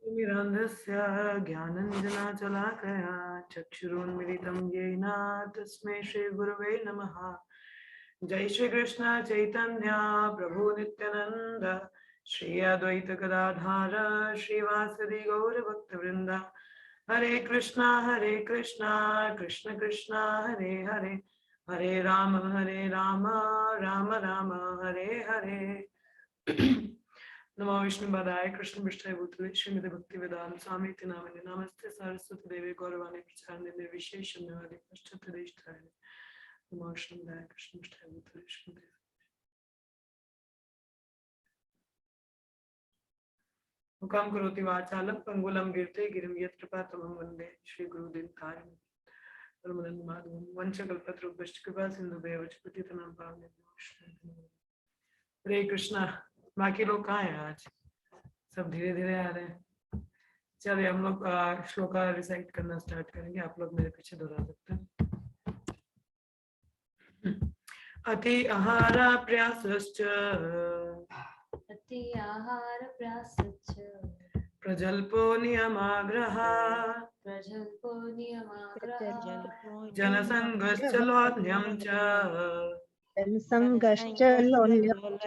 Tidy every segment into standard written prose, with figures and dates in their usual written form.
तिमिरान्धस्य ज्ञानञ्जनाशलाकया चक्षुरुन्मिलितं येन तस्मै श्रीगुरवे नमः। जय श्री कृष्ण चैतन्य प्रभु नित्यानंद श्री अद्वैत गदाधर श्रीवासदि गौर भक्तवृंद। हरे कृष्णा कृष्ण कृष्णा हरे हरे, हरे राम राम राम हरे हरे। नमो विष्णुपदाय कृष्ण पृष्ठाय भूतले श्रीमद् भक्ति वेदांत स्वामी नामिने नमस्ते सरस्वती देवी गौरवाणी प्रचारणे निर्विशेष शून्यवादी पश्चात देशताय। नमो विष्णुपदाय कृष्ण पृष्ठाय भूतले श्रीमद् मुखं करोति वाचालं पंगुलं गिरते गिरिं यत्कृपातमं वन्दे श्रीगुरुदीनतारिणं परमानन्दमाधवं वंशकल्पतरुभ्यश्च कृपा सिन्धुभ्येव च पतितानां पावनेभ्यो। हरे कृष्णा। बाकी लोग कहाँ हैं आज? सब धीरे धीरे आ रहे हैं। चलिए हम लोग श्लोका रिसाइट करना स्टार्ट करेंगे। आप लोग मेरे पीछे दोहरा सकते हैं। अति आहार प्रयासश्च प्रजल्पो नियमाग्रह जनसंगश्च लोल्यं च जनसंगश्च लोल्यं च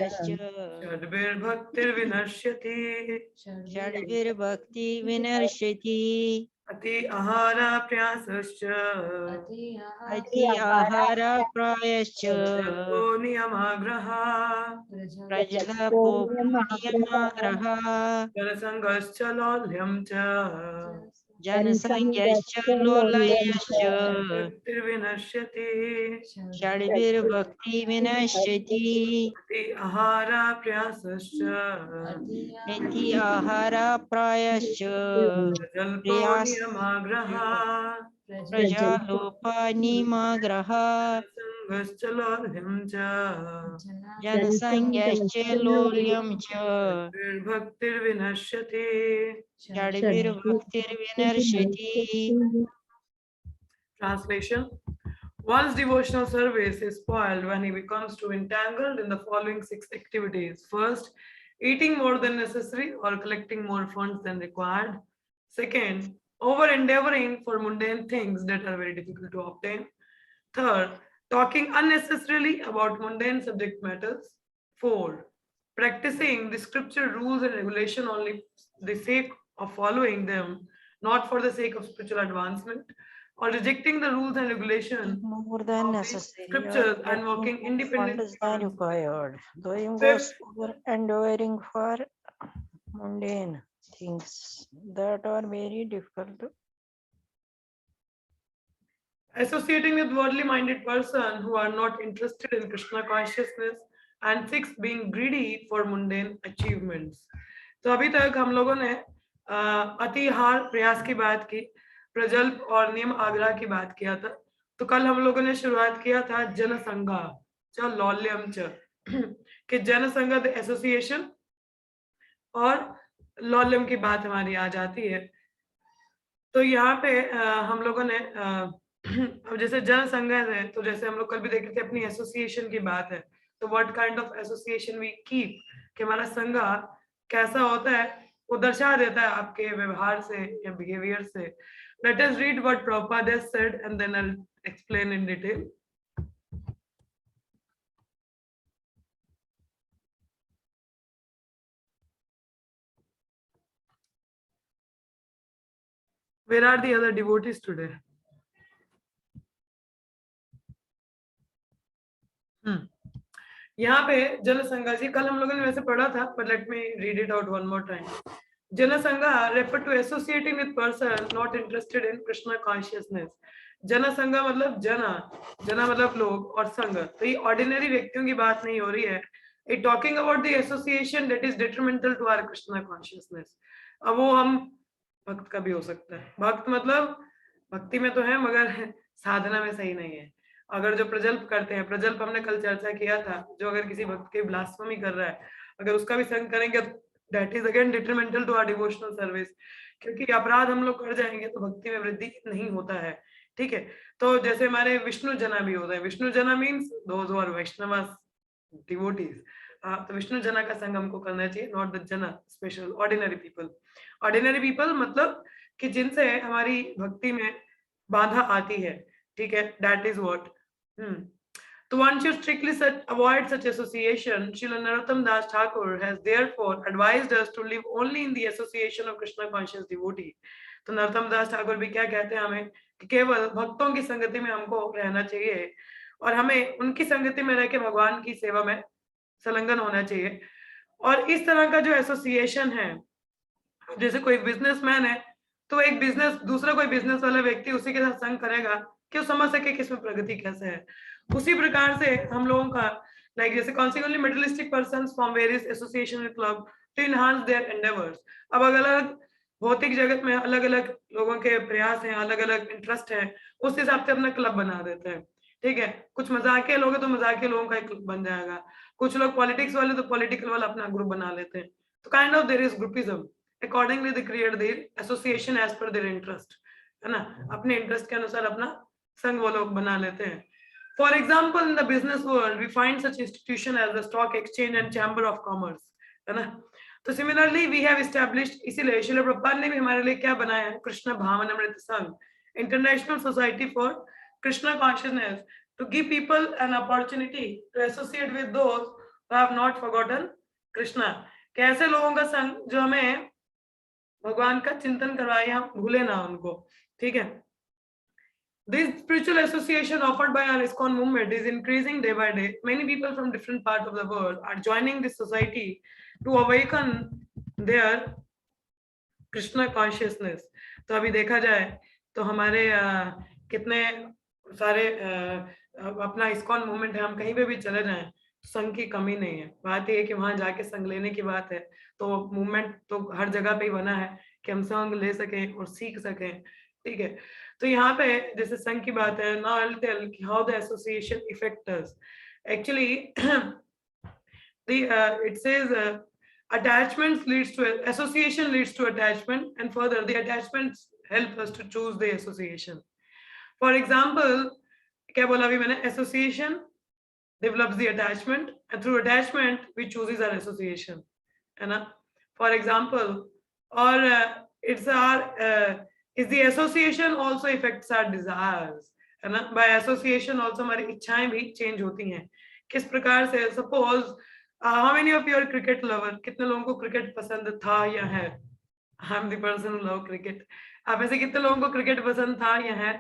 षड्भिर्भक्तिर्विनश्यति। षड्भिर्भक्ति विनश्यति। अति आहार प्रयासश्च अति आहार प्रायश्च प्रजल्पो नियमाग्रह प्रजलपो नियमाग्रह जनसंगश्च लोल्यं च जनसंगश्च लोलयश्च भक्तिर्विनश्यति। षड्भिर्भक्ति विनश्यति। अति आहार प्रयासश्च इति आहार प्रायश्च प्रजल्पो नियमाग्रह प्रजालोपनिमाग्रह संगश्च लोल्यं च जनसंज्ञश्च लोल्यं च भक्तिर्विनश्यति। षड्भिर्भक्तिर्विनश्यति। Translation: One's devotional service is spoiled when he becomes too entangled in the following 6 activities. First, eating more than necessary or collecting more funds than required. Second, over endeavoring for mundane things that are very difficult to obtain. Third, talking unnecessarily about mundane subject matters. 4, practicing the scripture rules and regulation only the sake of following them, not for the sake of spiritual advancement, or rejecting the rules and regulations More than of the necessary or scriptures and collecting walking more independently funds than on. required. Doing Fifth, goes over endeavoring for mundane things that are very difficult. associating with worldly minded person who are not interested in Krishna consciousness, and 6, being greedy for mundane achievements. तो अभी तक हम लोगों ने अतिहार प्रयास की बात की, प्रजल्प और नियम आग्रह की बात किया था। तो कल हम लोगों ने शुरुआत किया था जनसंघा च लौल्यम च कि जनसंघ एसोसिएशन और लौल्यम की बात हमारी आ जाती है। तो यहाँ पे हम लोगों ने अब जैसे जनसंघ है, तो जैसे हम लोग कल भी देख रहे थे अपनी एसोसिएशन की बात है, तो what kind of association we keep, कि हमारा संघ कैसा होता है वो दर्शा देता है आपके व्यवहार से या बिहेवियर से। Let us read what Prabhupada has said and then I will explain in detail. Where are the other devotees today? यहाँ पे जनसंघ जी कल हम लोगों ने वैसे पढ़ा था, but let me read it out one more time. Jansangh refer to associating with person not interested in Krishna consciousness. Jansangh मतलब जना मतलब लोग और संघ, तो ये ऑर्डिनरी व्यक्तियों की बात नहीं हो रही है। It talking about the association that is detrimental to our Krishna consciousness. अब वो हम भक्त का भी हो सकता है। भक्त मतलब भक्ति में तो है मगर साधना में सही नहीं है। अगर जो प्रजल्प करते हैं, प्रजल्प हमने कल चर्चा किया था, जो अगर किसी भक्त की ब्लास्फेमी कर रहा है, अगर उसका भी संग करेंगे that is again detrimental to our devotional service, क्योंकि अपराध हम लोग कर जाएंगे तो भक्ति में वृद्धि नहीं होता है। ठीक है, तो जैसे हमारे विष्णु जना भी होता है, Vishnu jana means those who are Vaishnava devotees, तो विष्णु जना का संग हमको करना चाहिए, not the jana special ordinary people. Ordinary people मतलब कि जिनसे हमारी भक्ति में बाधा आती है, ठीक है, that is what. So one should strictly avoid such association. Srila Narottam Das Thakur has therefore advised us to live only in the association of Krishna conscious devotee. तो नरोत्तम दास ठाकुर भी क्या कहते हैं हमें कि केवल भक्तों की संगति में हमको रहना चाहिए और हमें उनकी संगति में रह के भगवान की सेवा में संलग्न होना चाहिए। और इस तरह का जो एसोसिएशन है, जैसे कोई बिजनेसमैन है तो एक बिजनेस दूसरा कोई बिजनेस वाला व्यक्ति उसी के साथ संग करेगा कि वो समझ सके कि इसमें प्रगति कैसे है। उसी प्रकार से हम लोगों का लाइक जैसे consequently materialistic persons form various association and club to enhance their endeavors। अब अलग-अलग भौतिक जगत में अलग-अलग लोगों के प्रयास हैं, अलग-अलग इंटरेस्ट है, उस हिसाब से अपना क्लब बना देते हैं, ठीक है। कुछ मजाकिया लोग हैं तो मजाकिया लोगों का एक क्लब बन जाएगा, कुछ लोग पॉलिटिक्स वाले तो पॉलिटिकल वाला अपना ग्रुप बना लेते हैं। तो kind of their is groupism. Accordingly they create their association as per their interest, है ना, अपने इंटरेस्ट के अनुसार अपना संघ वो लोग बना लेते हैं। For example, in the business world, we find such institution as the stock exchange and chamber of commerce, है ना। तो similarly we have established, इसीलिए श्रील प्रभुपाद ने भी हमारे लिए क्या बनाया है, कृष्ण भावनामृत संघ, international society for Krishna consciousness, to give people an opportunity to associate with those who have not forgotten Krishna। कैसे लोगों का संग जो हमें भगवान का चिंतन करवाए, हम भूले ना उनको, ठीक है। This spiritual association offered by our ISKCON movement is increasing day by day. Many people from different parts of the world are joining this society to awaken their Krishna consciousness। तो अभी देखा जाए तो हमारे कितने सारे अपना ISKCON मूवमेंट है, हम कहीं पे भी चले जाएं संघ की कमी नहीं है। बात ये है कि वहां जाके संघ लेने की बात है, तो मूवमेंट तो हर जगह पे ही बना है कि हम संघ ले सकें और सीख सकें, ठीक है। तो यहाँ पे जैसे संघ की बात है, now I will tell how the association effect us. Actually it says attachments leads to association leads to attachment, and further the attachments help us to choose the association। For example, क्या बोला अभी मैंने, association develops the attachment and through attachment we chooses our association, है ना। For example, or it's our is the association also affects our desires, है ना। By association also हमारी इच्छाएं भी change होती हैं। किस प्रकार से, suppose how many of you are cricket lover, कितने लोगों को क्रिकेट पसंद था या है? I'm the person who love cricket। आप ऐसे कितने लोगों को क्रिकेट पसंद था या है?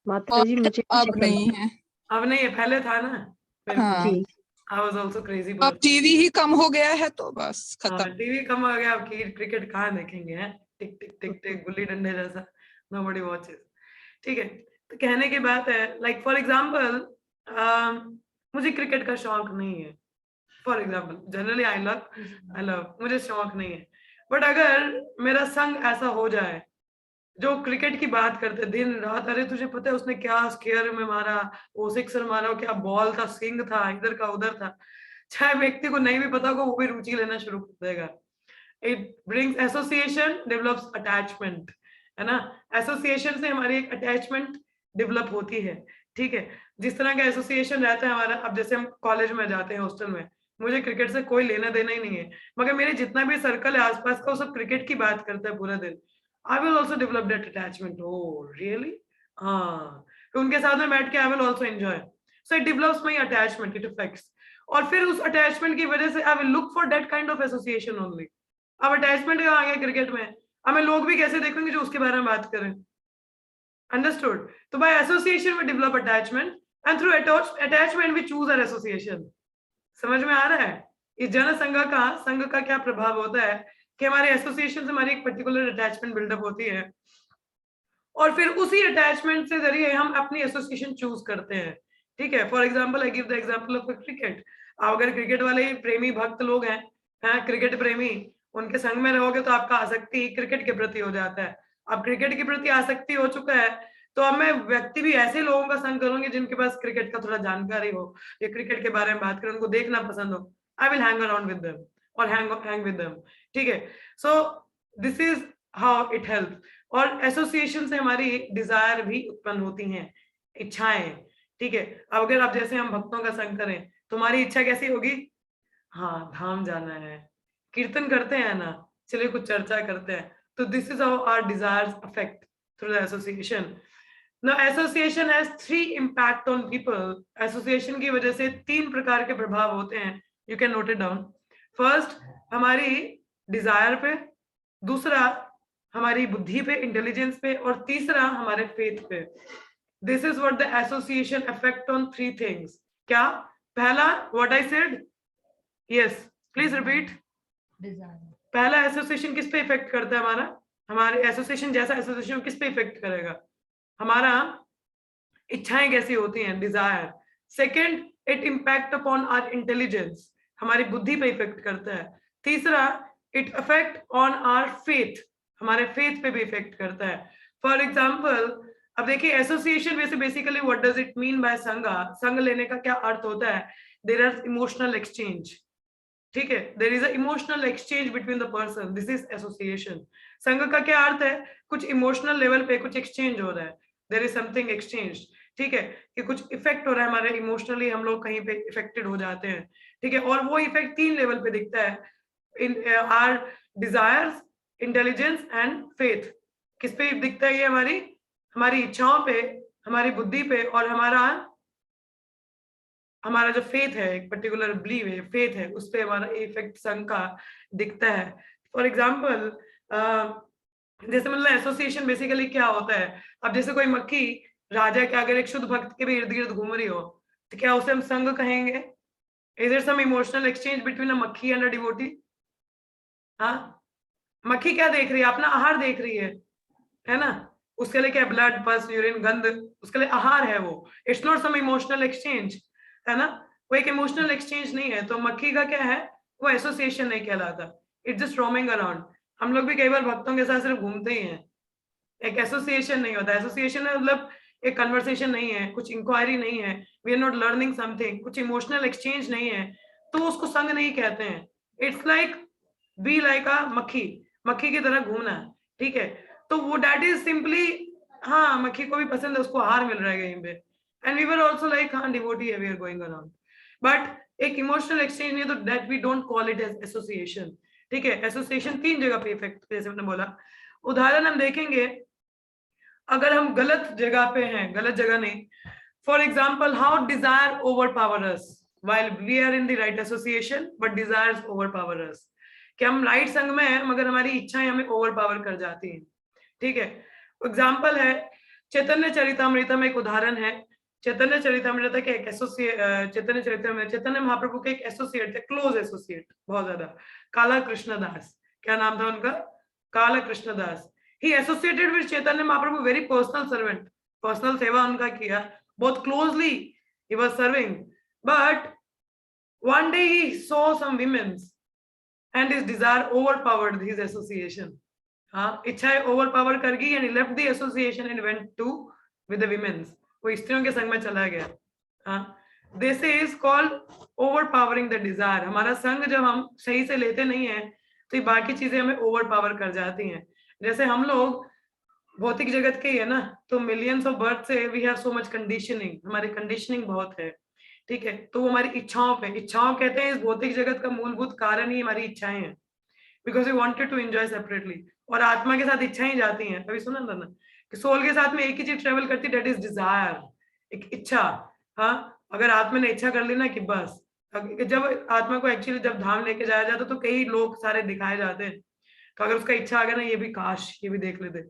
माता जी मुझे अब नहीं है, अब नहीं है, पहले था ना। हाँ। I was also crazy अब person। टीवी ही कम हो गया है तो बस खत्म। टीवी कम हो गया, अब क्रिकेट कहाँ देखेंगे, हैं टिक टिक टिक टिक गुल्ली डंडे जैसा, nobody watches, ठीक है। तो कहने की बात है, लाइक फॉर एग्जांपल मुझे क्रिकेट का शौक नहीं है, for example generally I love, मुझे शौक नहीं है, बट अगर मेरा संग ऐसा हो जाए जो क्रिकेट की बात करते दिन रात, अरे तुझे पता है उसने क्या स्क्वायर में मारा, वो सिक्सर मारा, क्या बॉल था, स्विंग था, इधर का उधर था, चाहे व्यक्ति को नहीं भी पता होगा वो भी रुचि लेना शुरू कर देगा। It brings association develops attachment, है ना। एसोसिएशन से हमारी एक अटैचमेंट डेवलप होती है, ठीक है। जिस तरह का एसोसिएशन रहता है हमारा, अब जैसे हम कॉलेज में जाते हैं, हॉस्टल में, मुझे क्रिकेट से कोई लेना देना ही नहीं है, मगर मेरे जितना भी सर्कल है आसपास का वो सब क्रिकेट की बात करता है पूरा दिन। I will also develop that attachment। Oh, really? हाँ, तो उनके साथ में बैठ के I will also enjoy। So it develops my attachment, it affects। और फिर उस attachment की वजह से I will look for that kind of association only। अब attachment आ गया क्रिकेट में, हमें लोग भी कैसे देखेंगे जो उसके बारे में बात करें, understood। तो by association we develop attachment and through attachment we choose our association। समझ में आ रहा है इस जन संघ का क्या प्रभाव होता है कि हमारे एसोसिएशन से हमारी एक पर्टिकुलर अटैचमेंट बिल्डअप होती है और फिर उसी अटैचमेंट से जरिए हम अपनी एसोसिएशन चूज करते हैं, ठीक है। For example I give the example of cricket. अगर क्रिकेट वाले प्रेमी भक्त लोग हैं, क्रिकेट प्रेमी, उनके संग में रहोगे तो आपका आसक्ति क्रिकेट के प्रति हो जाता है। अब क्रिकेट के प्रति आसक्ति हो चुका है तो अब मैं व्यक्ति भी ऐसे लोगों का संग करूंगी जिनके पास क्रिकेट का थोड़ा जानकारी हो या क्रिकेट के बारे में बात करें, उनको देखना पसंद हो। I will hang around with them और हैंग विद देम, ठीक है। सो this is how it help. और एसोसिएशन से हमारी डिजायर भी उत्पन्न होती हैं, इच्छाएं, ठीक है। अब अगर आप जैसे हम भक्तों का संग करें तो हमारी इच्छा कैसी होगी, हाँ धाम जाना है, कीर्तन करते हैं ना, चलिए कुछ चर्चा करते हैं। तो this is how our desires affect through the association. Now association has 3 impact on people. Association की वजह से 3 प्रकार के प्रभाव होते हैं, you can note it down. First हमारी डिजायर पे, दूसरा हमारी बुद्धि पे, इंटेलिजेंस पे, और तीसरा हमारे फेथ पे। This is what the association affect on 3 things. क्या? पहला, what I said, yes please repeat. पहला एसोसिएशन किस पे इफेक्ट करता है हमारा? हमारे एसोसिएशन जैसा एसोसिएशन किस पे इफेक्ट करेगा? हमारा इच्छाएं कैसी होती हैं, desire. Second, it impact upon our intelligence, हमारी बुद्धि पे इफेक्ट करता है। तीसरा, it affect on our faith, हमारे फेथ पे भी इफेक्ट करता है। फॉर एग्जाम्पल, अब देखिए एसोसिएशन वैसे basically what does it mean by संघ? संघ लेने का क्या अर्थ होता है? देयर आर इमोशनल एक्सचेंज, ठीक है, there is a emotional exchange between the person, this is association. संघ का क्या अर्थ है? कुछ इमोशनल लेवल पे कुछ एक्सचेंज हो रहा है, देयर इज समथिंग एक्सचेंज, ठीक है, कि कुछ इफेक्ट हो रहा है हमारे इमोशनली, हम लोग कहीं पे इफेक्टेड हो जाते हैं, ठीक है। और वो इफेक्ट 3 लेवल पे दिखता है, in our desires, intelligence and faith. किस पे दिखता है ये? हमारी हमारी इच्छाओं पे, हमारी बुद्धि पे, और हमारा जो फेथ है, एक पर्टिकुलर बिलीव है, फेथ है, उस पे हमारा इफेक्ट संघ का दिखता है। फॉर एग्जाम्पल, जैसे मतलब एसोसिएशन बेसिकली क्या होता है? अब जैसे कोई मक्खी राजा के अगर एक शुद्ध भक्त के भी इर्द गिर्द घूम रही हो, तो क्या उसे हम संघ कहेंगे? Is there some emotional exchange between a मक्खी एंड अ डिवोटी? हाँ, मक्खी क्या देख रही है? अपना आहार देख रही है ना? उसके लिए क्या? ब्लड, पस, यूरिन, गंध, उसके लिए आहार है वो। It's not some emotional exchange, है ना? वो एक इमोशनल एक्सचेंज नहीं है। तो मक्खी का क्या है? वो एसोसिएशन नहीं कहलाता, इट्स जस्ट रोमिंग अराउंड। हम लोग भी कई बार भक्तों के साथ सिर्फ घूमते ही हैं, एक एसोसिएशन नहीं होता। एसोसिएशन मतलब एक कन्वर्सेशन नहीं है, कुछ इंक्वायरी नहीं है, we are not learning something, कुछ इमोशनल एक्सचेंज नहीं है, तो उसको संग नहीं कहते हैं। It's like be like a मक्खी, मक्खी की तरह घूमना, ठीक है। तो वो दैट इज सिंपली, हाँ मक्खी को भी पसंद है, उसको आहार मिल रहा है कहीं पे, and we were also like हाँ डिवोटी है, we are going around, but एक इमोशनल एक्सचेंज नहीं है, तो that we don't call it as association, ठीक है। एसोसिएशन 3 जगह पे इफेक्ट, जैसे मैंने बोला। उदाहरण हम देखेंगे, अगर हम गलत जगह पे हैं, गलत जगह नहीं, for example how desire over power us while we are in the right association but desires overpower us, कि हम राइट संघ में हैं मगर हमारी इच्छाएं हमें ओवर पावर कर जाती हैं, ठीक है। एग्जाम्पल है चैतन्य चरितामृत में, एक उदाहरण है चैतन्य चरितामृत के एक एसोसिएट, चैतन्य चरितामृत चैतन्य महाप्रभु के एक एसोसिएट थे, क्लोज एसोसिएट बहुत ज्यादा, काला कृष्णदास, क्या नाम था उनका? Kala Krishnadas. He associated with Chaitanya Mahaprabhu, very personal servant, personal सेवा उनका किया, बहुत closely he was serving, but one day he saw some women's and his desire overpowered his association. हाँ, इच्छाएं ओवरपावर कर गई, and he left the association and went to with the women's, वो स्त्रियों के संग में चला गया। हाँ, this is called overpowering the desire। हमारा संग जब हम सही से लेते नहीं है, तो ये बाकी चीजें हमें ओवरपावर कर जाती हैं। जैसे हम लोग भौतिक जगत के ही है ना, तो मिलियंस ऑफ बर्थ से we have so much conditioning, हमारी कंडीशनिंग बहुत है, ठीक है। तो वो हमारी इच्छाओं पे, इच्छाओं कहते हैं इस भौतिक जगत का मूलभूत कारण ही हमारी इच्छाएं हैं, because we wanted to enjoy separately, और आत्मा के साथ इच्छाएं जाती हैं। अभी सुना था ना कि सोल के साथ में एक ही चीज ट्रेवल करती है, दैट इज डिजायर, एक इच्छा। हाँ, अगर आत्मा ने इच्छा कर ली ना कि बस, जब आत्मा को एक्चुअली जब धाम लेके जाया जाता तो कई लोग सारे दिखाए जाते हैं, तो अगर उसका इच्छा आ गया ना, ये भी काश ये भी देख लेते,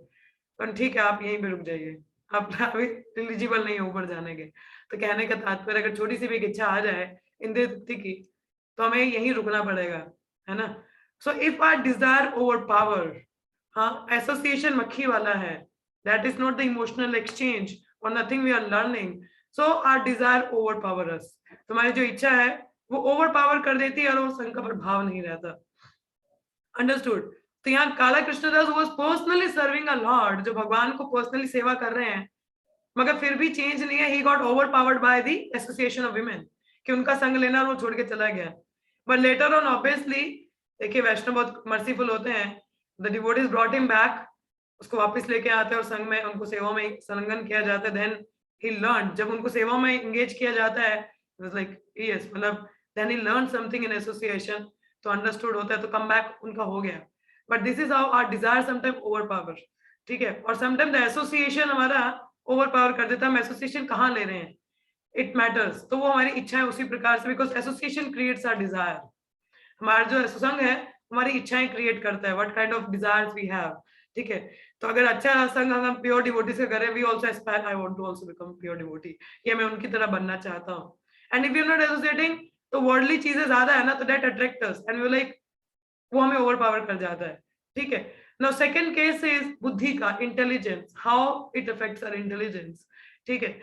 तो ठीक है आप यहीं पे रुक जाइए, आप अभी एलिजिबल नहीं हो ऊपर जाने के। तो कहने का तात्पर्य, अगर छोटी सी भी इच्छा आ जाए इंद्रिय तृप्ति की, तो हमें यहीं रुकना पड़ेगा, है ना। So if our desire over power, हाँ एसोसिएशन मक्खी वाला है, that is not the emotional exchange और nothing we are learning, so our desire over power us, तुम्हारी जो इच्छा है वो ओवर पावर कर देती है और वो संग का प्रभाव नहीं रहता। अंडरस्टूड? तो यहाँ काला Krishnadas was personally serving a Lord, जो भगवान को पर्सनली सेवा कर रहे हैं, मगर फिर भी चेंज नहीं है, he got overpowered by the association of women, कि उनका संग लेना और वो छोड़ के चला गया। बट लेटर ऑन ऑब्वियसली, देखिए वैष्णव बहुत मर्सीफुल होते हैं, the devotees brought him back, उसको वापस लेके आते हैं और संग में उनको सेवा में संलग्न किया जाता है। देन ही लर्न, जब उनको सेवा में एंगेज किया जाता है, वाज लाइक यस, मतलब then he learned something in association, तो understood होता है, तो come back उनका हो गया. But this is how our desire sometimes overpower, ठीक है. और sometimes the association हमारा overpower कर देता है. हम association कहाँ ले रहे हैं, it matters. तो वो हमारी इच्छाएं उसी प्रकार से, because association creates our desire. हमारा जो संग है हमारी इच्छाएं क्रिएट करता है, what kind of desires we have, ठीक है. तो अगर अच्छा संग हम प्योर डिवोटी से करें, we also aspire, I want to also become pure devotee, ये मैं उनकी तरह बनना चाहता हूँ. And if we are not associating, तो वर्ल्डली चीजें ज्यादा है ना, तो that attract us and we like, वो हमें ओवरपावर कर जाता है, ठीक है. Now second case is बुद्धि का, intelligence, how it affects our intelligence, ठीक है.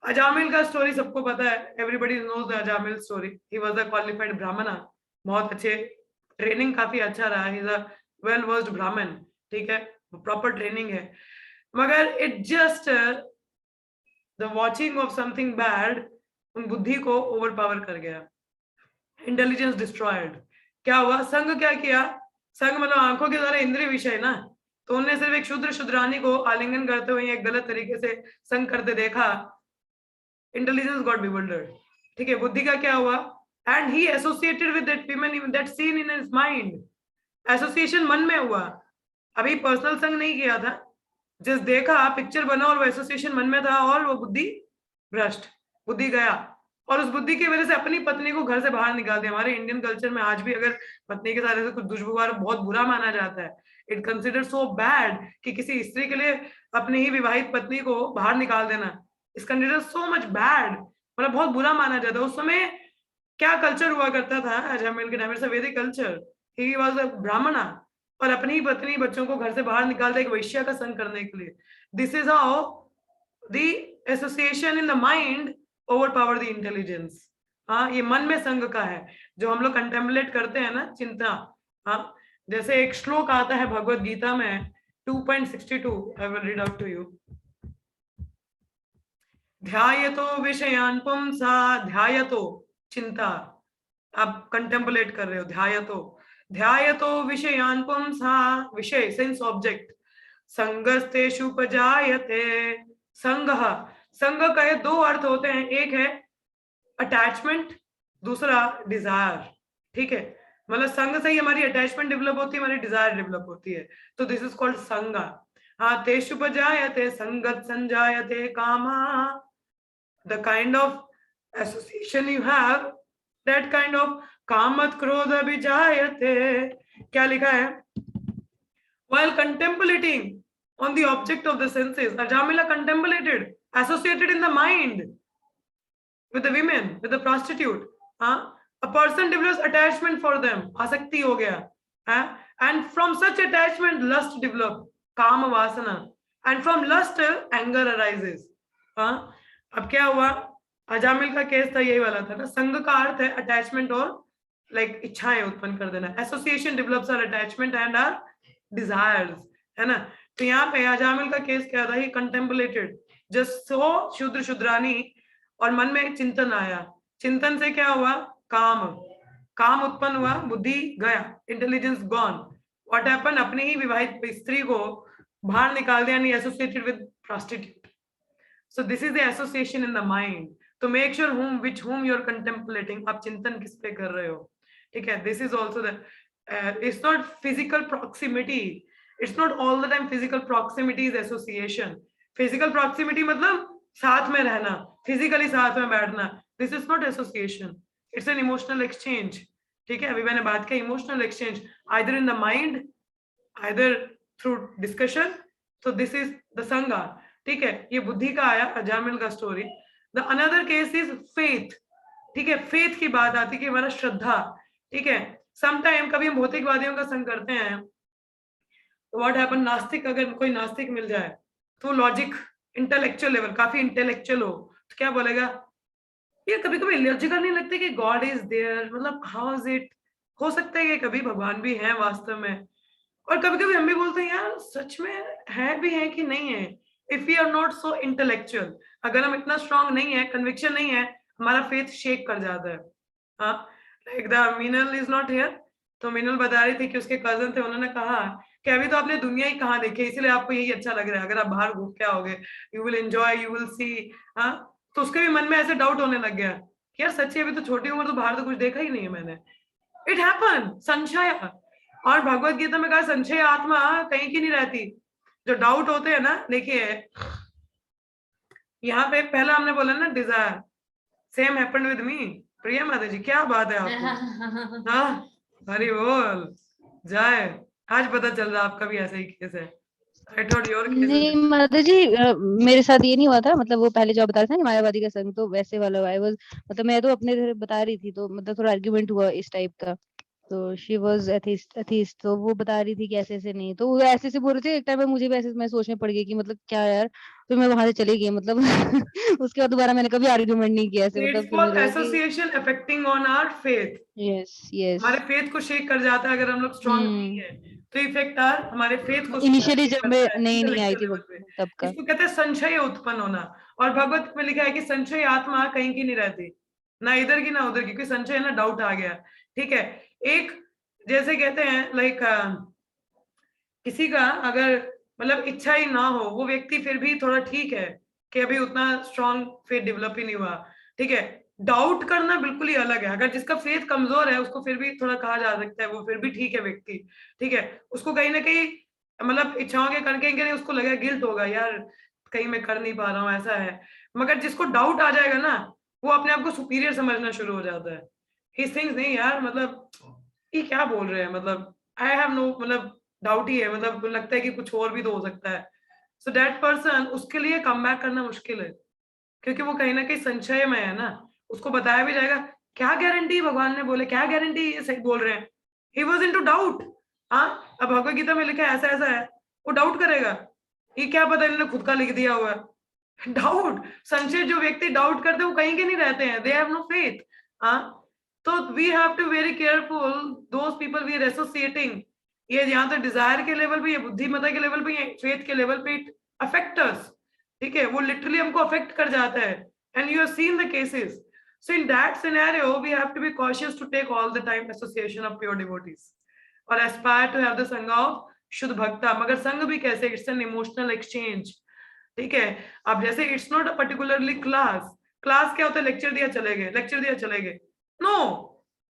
अजामिल का स्टोरी सबको पता है, everybody knows the Ajamil story. He was a qualified brahmana, बहुत अच्छे, ट्रेनिंग काफी अच्छा रहा, he is a well versed brahmin, ठीक है, प्रॉपर ट्रेनिंग है. मगर it just the watching of something bad उन बुद्धि को ओवरपावर कर गया, इंटेलिजेंस डिस्ट्रॉयड. क्या हुआ, संग क्या किया, संग मतलब आंखों के द्वारा इंद्रिय विषय ना, तो उन्होंने सिर्फ एक शूद्र शुद्रानी को आलिंगन करते हुए एक गलत तरीके से संग करते देखा, इंटेलिजेंस गॉट बिवल्डर्ड, ठीक है. बुद्धि का क्या हुआ, and he associated with that women, that seen in his mind. Association मन में हुआ, अभी पर्सनल संग नहीं किया था, जस्ट देखा, पिक्चर बना और वो एसोसिएशन मन में था, और वो बुद्धि भ्रष्ट, बुद्धि गया, और उस बुद्धि की वजह से अपनी पत्नी को घर से बाहर निकाल दिया. हमारे इंडियन कल्चर में आज भी अगर पत्नी के साथ ऐसे कुछ दुष्व्यवहार बहुत बुरा माना जाता है. इट कंसिडर सो बैड कि किसी स्त्री के लिए अपनी ही विवाहित पत्नी को बाहर निकाल देना is consider so much bad, मतलब बहुत बुरा माना जाता है. उस समय क्या कल्चर हुआ करता था अजामिल के टाइम, वैदिक कल्चर. ही वाज अ ब्राह्मणा और अपनी पत्नी बच्चों को घर से बाहर निकाल दे एक वैश्या का संग करने के लिए. This is how the association in the mind overpower the intelligence. हाँ, ये मन में संग का है, जो हम लोग कंटेम्पलेट करते हैं ना, चिंता. हाँ, जैसे एक श्लोक आता है भगवत गीता में 2.62, I will read out to you. ध्यायतो विषयान पुंसा, ध्यायतो चिंता, आप कंटेम्पलेट कर रहे हो, ध्यायतो विषयान पुंसा, विषय सेंस ऑब्जेक्ट, संगस्तेषु उपजायते. संग का दो अर्थ होते हैं, एक है अटैचमेंट, दूसरा डिजायर, ठीक है. मतलब संग से ही हमारी अटैचमेंट डेवलप होती है, हमारी डिजायर डेवलप होती है, तो दिस इज कॉल्ड संगा. हाँ, तेषु उपजायते संगत संजायते कामा. The kind of association you have, that kind of कामत क्रोध अभिजायते. क्या लिखा है, while contemplating on the object of the senses, Ajamila contemplated, associated in the mind with the women, with the prostitute. A person develops attachment for them, asakti ho gaya, and from such attachment lust develop, kama vasana, and from lust anger arises. अब क्या हुआ, अजामिल का case था यही वाला था ना. संग का अर्थ है अटैचमेंट और लाइक इच्छाएं उत्पन्न कर देना. Association develops our attachment and our desires, है ना. तो यहाँ पे अजामिल का केस क्या था, ही कंटेम्पलेटेड, जस्ट सो शूद्र शुद्रानी, और मन में एक चिंतन आया, चिंतन से क्या हुआ, काम उत्पन्न हुआ, बुद्धि गया, इंटेलिजेंस गॉन. व्हाट हैपन, अपनी ही विवाहित स्त्री को बाहर निकाल दिया, यानी associated with prostitute. So this is the association in the mind. तो make sure whom you are contemplating, आप चिंतन किस पे कर रहे हो, ठीक है. This is also the, it's not physical proximity, it's not all the time physical proximity is association. Physical proximity मतलब साथ में रहना, physically साथ में बैठना, this is not association, it's an emotional exchange, ठीक है. अभी मैंने बात की emotional exchange, either in the mind, either through discussion. so this is the sangha, ठीक है. ये बुद्धि का आया, अजामिल का story. the another case is faith, ठीक है. faith की बात आती है कि हमारा श्रद्धा, ठीक है. समटाइम कभी हम भौतिकवादियों का संग करते हैं, तो व्हाट हैपन, नास्तिक, अगर कोई नास्तिक मिल जाए तो लॉजिक इंटेलेक्चुअल लेवल, काफी इंटेलेक्चुअल हो, तो क्या बोलेगा, ये कभी कभी लॉजिकल नहीं लगता कि गॉड इज देयर, मतलब हाउ इज इट, हो सकता है कि कभी भगवान भी हैं वास्तव में, और कभी कभी हम भी बोलते हैं यार सच में है भी है कि नहीं है. If we are not so intellectual, अगर हम इतना स्ट्रांग नहीं है, कन्विक्शन नहीं है, हमारा फेथ शेक कर जाता है. हाँ, like the Meenal is not here, तो मीनल बता रही थी कि उसके कजन थे, उन्होंने कहा कि अभी तो आपने दुनिया ही कहाँ देखी, इसलिए आपको यही अच्छा लग रहा है, अगर आप बाहर घूम के आओगे you will enjoy, you will see. हाँ, तो उसके भी मन में ऐसे डाउट होने लग गया कि यार सच्ची अभी तो छोटी उम्र, तो बाहर तो कुछ देखा ही नहीं है मैंने। इट हैपन, संशय। और भगवत गीता में कहा संशय आत्मा कहीं की नहीं रहती। जो डाउट होते हैं ना, देखिए यहाँ पे पहला हमने बोला ना desire, same happened with me. Priya Mata ji क्या बात है आपको, हाँ हरि बोल जय। आज पता चल रहा आपका भी ऐसा ही केस है। आई थॉट योर केस नहीं माता जी, मेरे साथ ये नहीं हुआ था। मतलब वो पहले जो आप बता रहे थे ना मायावादी का संग, तो वैसे वाला आई वाज, मतलब मैं तो अपने तरह बता रही थी, तो मतलब थोड़ा आर्ग्यूमेंट हुआ इस टाइप का। तो शी वाज एथिस्ट, तो वो बता रही थी कि ऐसे ऐसे नहीं, तो वो ऐसे ऐसे बोल रहे थे। एक टाइम पे मुझे भी ऐसे मैं सोचने पड़ गई कि मतलब क्या यार, फिर मैं वहां से चली गई मतलब उसके बाद दोबारा मैंने कभी आर्ग्यूमेंट नहीं किया ऐसे, इट्स मतलब फिर कॉल्ड मुझे लगा कि association affecting on our faith. Yes yes. हमारे फेथ को शेक कर जाता है अगर हम लोग स्ट्रांग नहीं है, तो इफेक्ट आर हमारे फेथ को इनिशियली शेक जब करता मैं है नई नई आई इंटेलेक्चुअल थी लेवल पे। तब का। इसको कहते हैं संशय उत्पन्न होना। और भगवत में लिखा है कि संशय आत्मा कहीं की नहीं रहती, ना इधर की ना उधर की, क्योंकि संशय है ना, डाउट आ गया। ठीक है, एक जैसे कहते हैं लाइक किसी का अगर मतलब इच्छा ही ना हो, वो व्यक्ति फिर भी थोड़ा ठीक है कि अभी उतना स्ट्रांग फेथ डेवलप ही नहीं हुआ। ठीक है, डाउट करना बिल्कुल ही अलग है। अगर जिसका फेथ कमजोर है उसको फिर भी थोड़ा कहा जा सकता है, वो फिर भी ठीक है व्यक्ति। ठीक है, उसको कहीं ना कहीं मतलब इच्छाओं के करके उसको लगेगा, गिल्ट होगा यार कहीं मैं कर नहीं पा रहा हूँ, ऐसा है। मगर जिसको डाउट आ जाएगा ना, वो अपने आप को सुपीरियर समझना शुरू हो जाता है। ही थिंक्स नहीं यार, मतलब ये क्या बोल रहे हैं, मतलब आई हैव नो, मतलब डाउट ही है, मतलब लगता है कि कुछ और भी तो हो सकता है। सो दैट पर्सन, उसके लिए कम बैक करना मुश्किल है, क्योंकि वो कहीं ना कहीं संशय में है ना। उसको बताया भी जाएगा, क्या गारंटी भगवान ने बोले, क्या गारंटी ये सही बोल रहे हैं। He was in to doubt. हाँ, अब भगवत गीता में लिखा है ऐसा ऐसा है, वो डाउट करेगा। ये क्या पता इन्होंने खुद का लिख दिया हुआ है। डाउट, संशय, जो व्यक्ति डाउट करते हैं वो कहीं के नहीं रहते हैं, दे हैव नो फेथ। हाँ, तो we have to very careful those people we are associating. ये यहाँ तो डिजायर के लेवल पे, ये बुद्धिमत्ता के लेवल पे, ये फेथ के लेवल पे इट अफेक्ट अस। ठीक है, वो लिटरली हमको अफेक्ट कर जाता है, and you have seen the cases. So in that scenario, we have to be cautious to take all the time association of pure devotees or aspire to have the sangha of शुद्ध भक्ता। मगर संग भी कैसे, it's an emotional exchange. ठीक है, अब जैसे it's not a particularly class. Class क्या होता है, लेक्चर दिया चले गए, लेक्चर दिया चले गए। नो,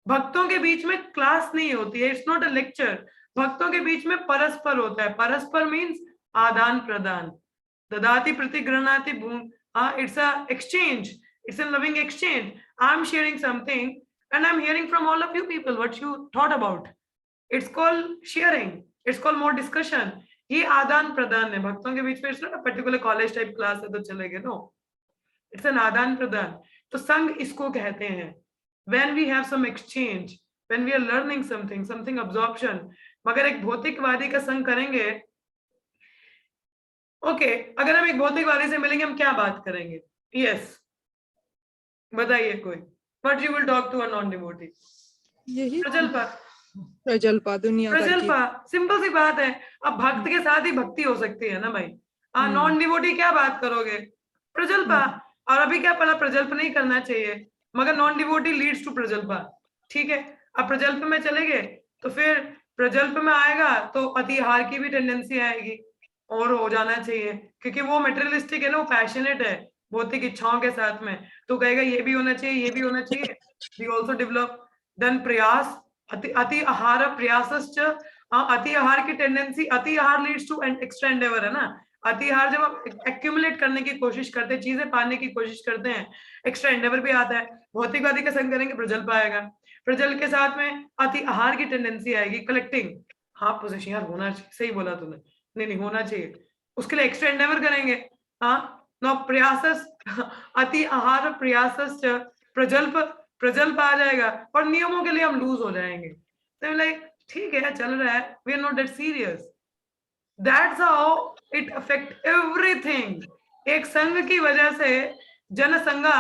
भक्तों के बीच में क्लास नहीं होती है, इट्स नॉट अ लेक्चर। भक्तों के बीच में परस्पर होता है। परस्पर मीन्स आदान प्रदान, ददाति प्रतिगृणाति Bhoom. It's a exchange. It's a loving exchange. I'm sharing something and I'm hearing from all of you people what you thought about. It's called sharing. It's called more discussion. ये आदान प्रदान है भक्तों के बीच में। It's not a particular college type class है तो चलेगा, no. It's an आदान प्रदान। तो संग इसको कहते हैं। When we have some exchange, when we are learning something, something absorption। मगर एक भौतिकवादी का संग करेंगे, ओके अगर हम एक भौतिकवादी से मिलेंगे हम क्या बात करेंगे? यस, बताइए कोई। But you will talk to a non devotee. यही प्रजल्पा, प्रजल्पा दुनियादार की। प्रजल्पा, सिंपल सी बात है। अब भक्त के साथ ही भक्ति हो सकती है ना भाई। हम्म। नॉन डिवोटी क्या बात करोगे? प्रजल्पा। और अभी क्या पढ़ा, प्रजल्प नहीं करना चाहिए, मगर non devotee leads to prajalpa. ठीक है, अब प्रजल्प में चले गए तो फिर प्रजल्प में आएगा तो अतिहार की भी टेंडेंसी आएगी, और हो जाना चाहिए, क्योंकि वो मटेरियलिस्टिक है ना, वो पैशनेट है भौतिक इच्छाओं के साथ में। तो कहेगा ये भी होना चाहिए, ये भी होना चाहिए। वी ऑल्सो डेवलप देन प्रयास, अति आहार प्रयासश्च। अति आहार की टेंडेंसी, अति आहार लीड्स टू एक्स्ट्रा एंडेवर है ना। अति आहार जब हम एक्यूमुलेट करने की कोशिश करते हैं, चीजें पाने की कोशिश करते हैं, एक्स्ट्रा एंडेवर भी आता है। भौतिकवादी का संग करेंगे, प्रजल्प आएगा। प्रजल के साथ में अति आहार की टेंडेंसी आएगी, कलेक्टिंग। हाँ पोजीशन यार होना चाहिए, सही बोला तूने, नहीं नहीं होना चाहिए, उसके लिए एक्स्ट्रा एंडेवर करेंगे। हाँ, नो प्रयासस, अति आहार प्रयासस प्रजल्प, प्रजल्प आ जाएगा, और नियमों के लिए हम लूज हो जाएंगे। तो लाइक ठीक है चल रहा है, we are not that serious. That's how it affect everything. एक संघ की वजह से जनसंगा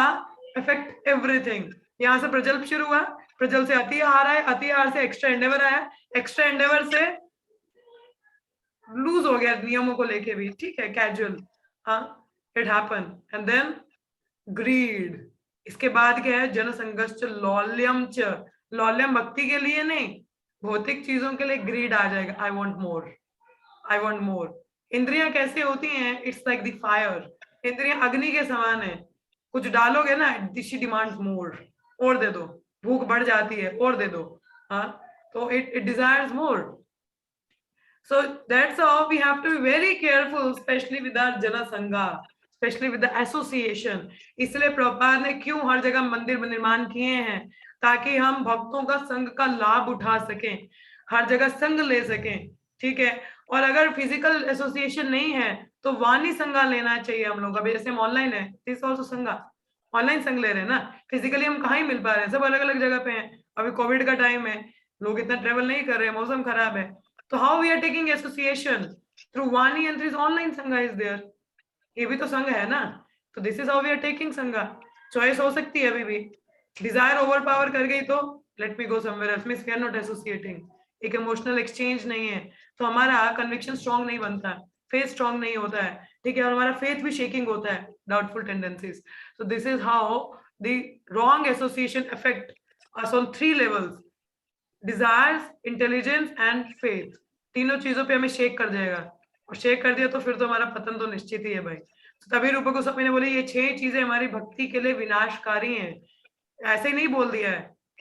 अफेक्ट एवरीथिंग। यहाँ से प्रजल्प शुरू हुआ, प्रजल से अति आहार आया, अति आहार से एक्स्ट्रा एंडेवर आया, एक्स्ट्रा एंडेवर से लूज हो गया नियमों को लेके भी। ठीक है, कैजुअल, हाँ it happen. And then greed. इसके बाद क्या है, जनसंघर्ष लौल्यम च। लौल्यम भक्ति के लिए नहीं, भौतिक चीजों के लिए ग्रीड आ जाएगा। I want more, I want more. इंद्रियां कैसे होती हैं? It's like the fire. इंद्रियां अग्नि के समान है, कुछ डालोगे ना, शी डिमांड्स मोर, और दे दो, भूख बढ़ जाती है, और दे दो, हाँ, तो it desires more. So that's how we have to be very careful, especially with our Jana Sangha, especially with the association. इसलिए प्रभुपाद ने क्यों हर जगह मंदिर निर्माण किए हैं, ताकि हम भक्तों का संघ का लाभ उठा सकें, हर जगह संघ ले सकें, ठीक है. और अगर फिजिकल एसोसिएशन नहीं है तो वाणी संघा लेना चाहिए हम लोग. अभी जैसे हम ऑनलाइन है, दिस आल्सो संघा, ऑनलाइन संघ ले रहे हैं ना. फिजिकली हम कहाँ ही मिल पा रहे हैं, सब अलग अलग जगह पे हैं. अभी कोविड का टाइम है, लोग इतना ट्रेवल नहीं कर रहे हैं, मौसम खराब है. So how we are taking association through Vani and through online Sangha is there. ये भी तो संघ है ना. तो this is how we are taking Sangha. Choice हो सकती है अभी भी. Desire overpower कर गई तो let me go somewhere else. Means we are not associating. एक emotional exchange नहीं है, तो हमारा conviction strong नहीं बनता, faith strong नहीं होता है, ठीक है, और हमारा faith भी shaking होता है, doubtful tendencies. So this is how the wrong association affect us on 3 levels. Desires, intelligence and faith. तीनों चीजों पे हमें शेक कर जाएगा, और शेक कर दिया तो फिर तो हमारा पतन तो निश्चित ही है भाई. तो तभी रूपा गोस्वामी ने बोली ये 6 चीजें हमारी भक्ति के लिए विनाशकारी हैं. ऐसे ही नहीं बोल दिया है,